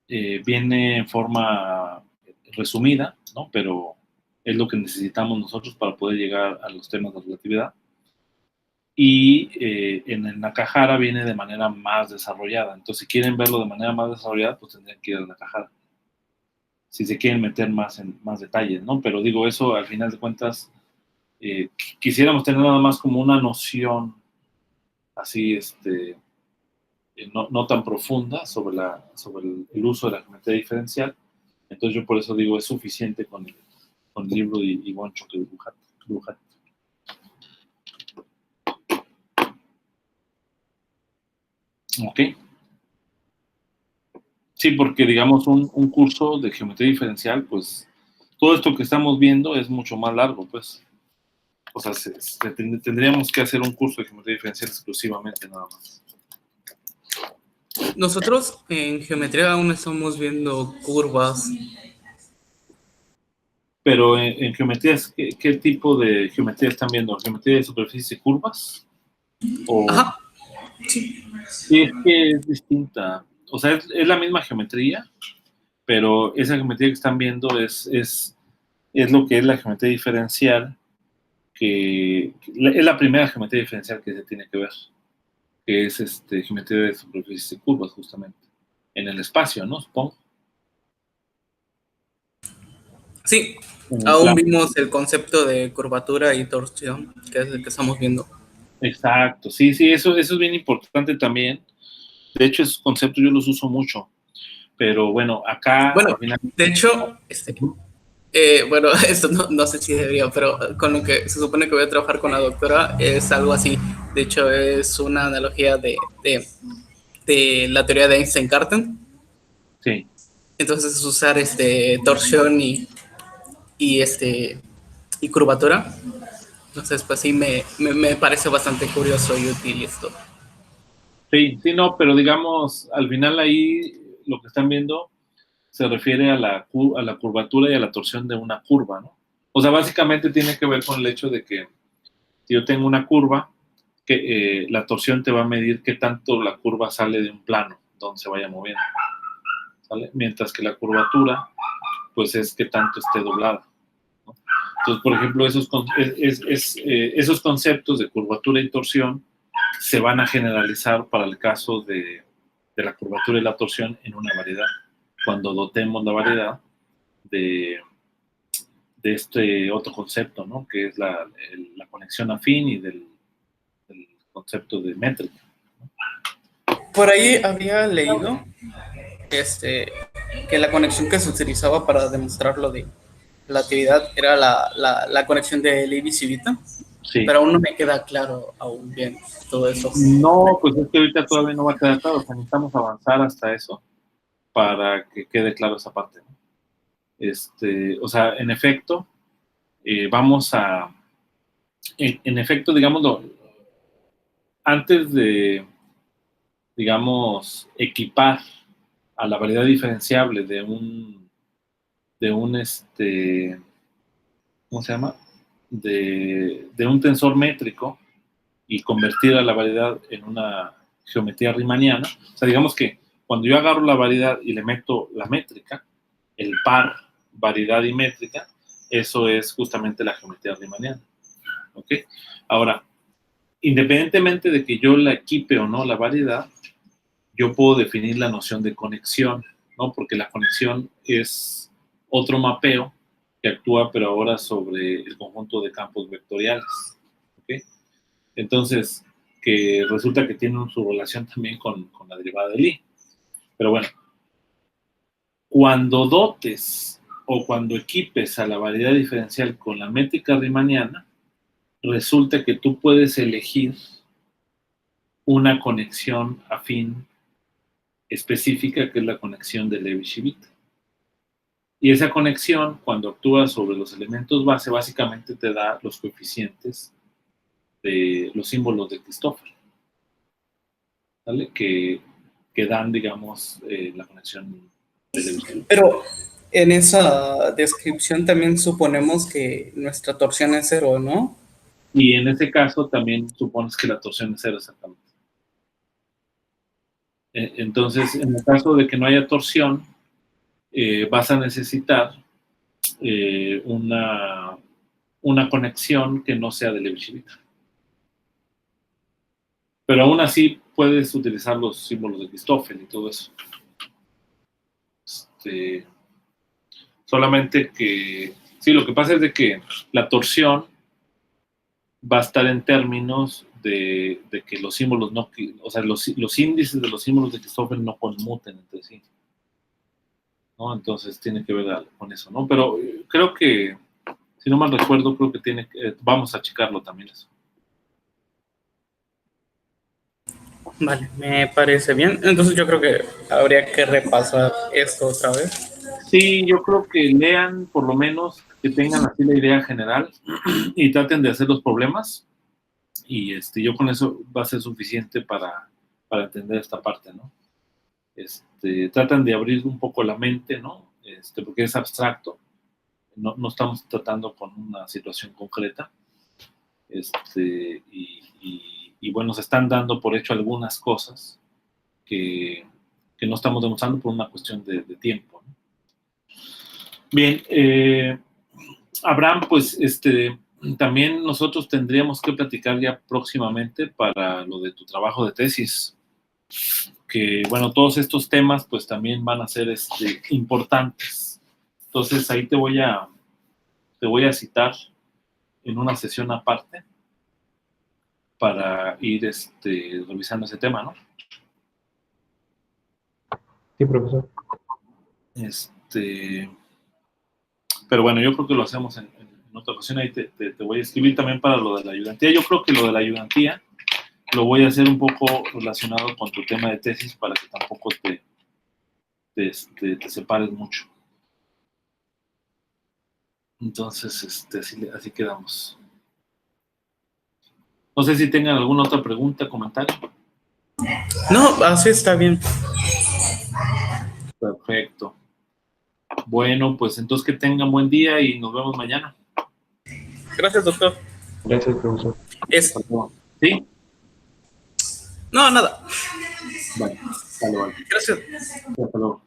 viene en forma resumida, ¿no? Pero es lo que necesitamos nosotros para poder llegar a los temas de relatividad. Y en el Nakahara viene de manera más desarrollada. Entonces, si quieren verlo de manera más desarrollada, pues tendrían que ir al Nakahara. Si se quieren meter más en más detalles, ¿no? Pero digo, eso al final de cuentas, quisiéramos tener nada más como una noción así, no tan profunda sobre el uso de la geometría diferencial. Entonces yo por eso digo, es suficiente con el libro de Ivonne Choquet Brujat. Ok. Sí, porque digamos un curso de geometría diferencial, pues todo esto que estamos viendo es mucho más largo, pues. O sea, tendríamos que hacer un curso de geometría diferencial exclusivamente nada más. Nosotros en geometría aún estamos viendo curvas. Pero en geometrías, ¿qué tipo de geometría están viendo? ¿Geometría de superficie y curvas? Ajá. Sí, es que es distinta. O sea, es la misma geometría, pero esa geometría que están viendo es lo que es la geometría diferencial, es la primera geometría diferencial que se tiene que ver, que es geometría de superficies y curvas, justamente, en el espacio, ¿no? Supongo. Sí, En el aún plano. vimos el concepto de curvatura y torsión, que es el que estamos viendo. Exacto, sí, eso es bien importante también. De hecho, esos conceptos yo los uso mucho, pero bueno, acá Bueno, al final... de hecho, bueno, esto no sé si debería, pero con lo que se supone que voy a trabajar con la doctora es algo así. De hecho, es una analogía de la teoría de Einstein-Cartan. Sí, Entonces, es usar torsión y curvatura. Entonces, pues sí, me parece bastante curioso y útil esto. sí, no, pero digamos, al final ahí lo que están viendo se refiere a la curvatura y a la torsión de una curva, ¿no? O sea, básicamente tiene que ver con el hecho de que si yo tengo una curva, que la torsión te va a medir qué tanto la curva sale de un plano donde se vaya moviendo, ¿sale? Mientras que la curvatura, pues es qué tanto esté doblada, ¿no? Entonces, por ejemplo, esos conceptos de curvatura y torsión se van a generalizar para el caso de la curvatura y la torsión en una variedad. Cuando dotemos la variedad de este otro concepto, ¿no? Que es la conexión afín y del concepto de métrica. Por ahí había leído que la conexión que se utilizaba para demostrar lo de relatividad era la conexión de Leibniz y Vita, Sí. pero aún no me queda claro aún bien todo eso. No, pues es que ahorita todavía no va a quedar claro, o sea, necesitamos avanzar hasta eso para que quede claro esa parte, ¿no? O sea, en efecto, vamos a, en efecto, digámoslo, antes de, digamos, equipar a la variedad diferenciable de un ¿cómo se llama? De un tensor métrico y convertir a la variedad en una geometría riemanniana. O sea, digamos que cuando yo agarro la variedad y le meto la métrica, el par variedad y métrica, eso es justamente la geometría riemanniana. ¿Ok? Ahora, independientemente de que yo la equipe o no la variedad, yo puedo definir la noción de conexión, ¿no? Porque la conexión es otro mapeo que actúa, pero ahora sobre el conjunto de campos vectoriales. ¿Ok? Entonces, que resulta que tienen su relación también con la derivada de Lie. Pero bueno, cuando dotes o cuando equipes a la variedad diferencial con la métrica riemanniana, resulta que tú puedes elegir una conexión afín específica, que es la conexión de Levi-Civita. Y esa conexión, cuando actúa sobre los elementos base, básicamente te da los coeficientes de los símbolos de Christoffel, ¿vale? Que dan, digamos, la conexión de Levi-Civita. Pero en esa descripción también suponemos que nuestra torsión es 0, ¿no? Y en ese caso también supones que la torsión es 0 exactamente. Entonces, en el caso de que no haya torsión, vas a necesitar una conexión que no sea de Levi-Civita. Pero aún así puedes utilizar los símbolos de Christoffel y todo eso. Solamente que, sí, lo que pasa es de que la torsión va a estar en términos de que los símbolos no, o sea, los índices de los símbolos de Christoffel no conmuten entre sí, ¿no? Entonces tiene que ver con eso, ¿no? Pero creo que, si no mal recuerdo, creo que vamos a checarlo también eso. Vale, me parece bien. Entonces yo creo que habría que repasar esto otra vez. Sí, yo creo que lean, por lo menos, que tengan así la idea general y traten de hacer los problemas. Y yo con eso va a ser suficiente para entender esta parte, ¿no? Tratan de abrir un poco la mente, ¿no? Porque es abstracto. No estamos tratando con una situación concreta. Y bueno, se están dando por hecho algunas cosas que no estamos demostrando por una cuestión de tiempo, ¿no? Bien, Abraham, pues también nosotros tendríamos que platicar ya próximamente para lo de tu trabajo de tesis, que bueno, todos estos temas pues también van a ser importantes. Entonces ahí te voy a citar en una sesión aparte para ir revisando ese tema, ¿no? Sí, profesor. Pero bueno, yo creo que lo hacemos en otra ocasión. Ahí te voy a escribir también para lo de la ayudantía. Yo creo que lo de la ayudantía lo voy a hacer un poco relacionado con tu tema de tesis para que tampoco te separes mucho. Entonces, así quedamos. No sé si tengan alguna otra pregunta, comentario. No, así está bien. Perfecto. Bueno, pues entonces que tengan buen día y nos vemos mañana. Gracias, doctor. Gracias, profesor. ¿Sí? No, nada. Vale. Gracias. Hasta luego.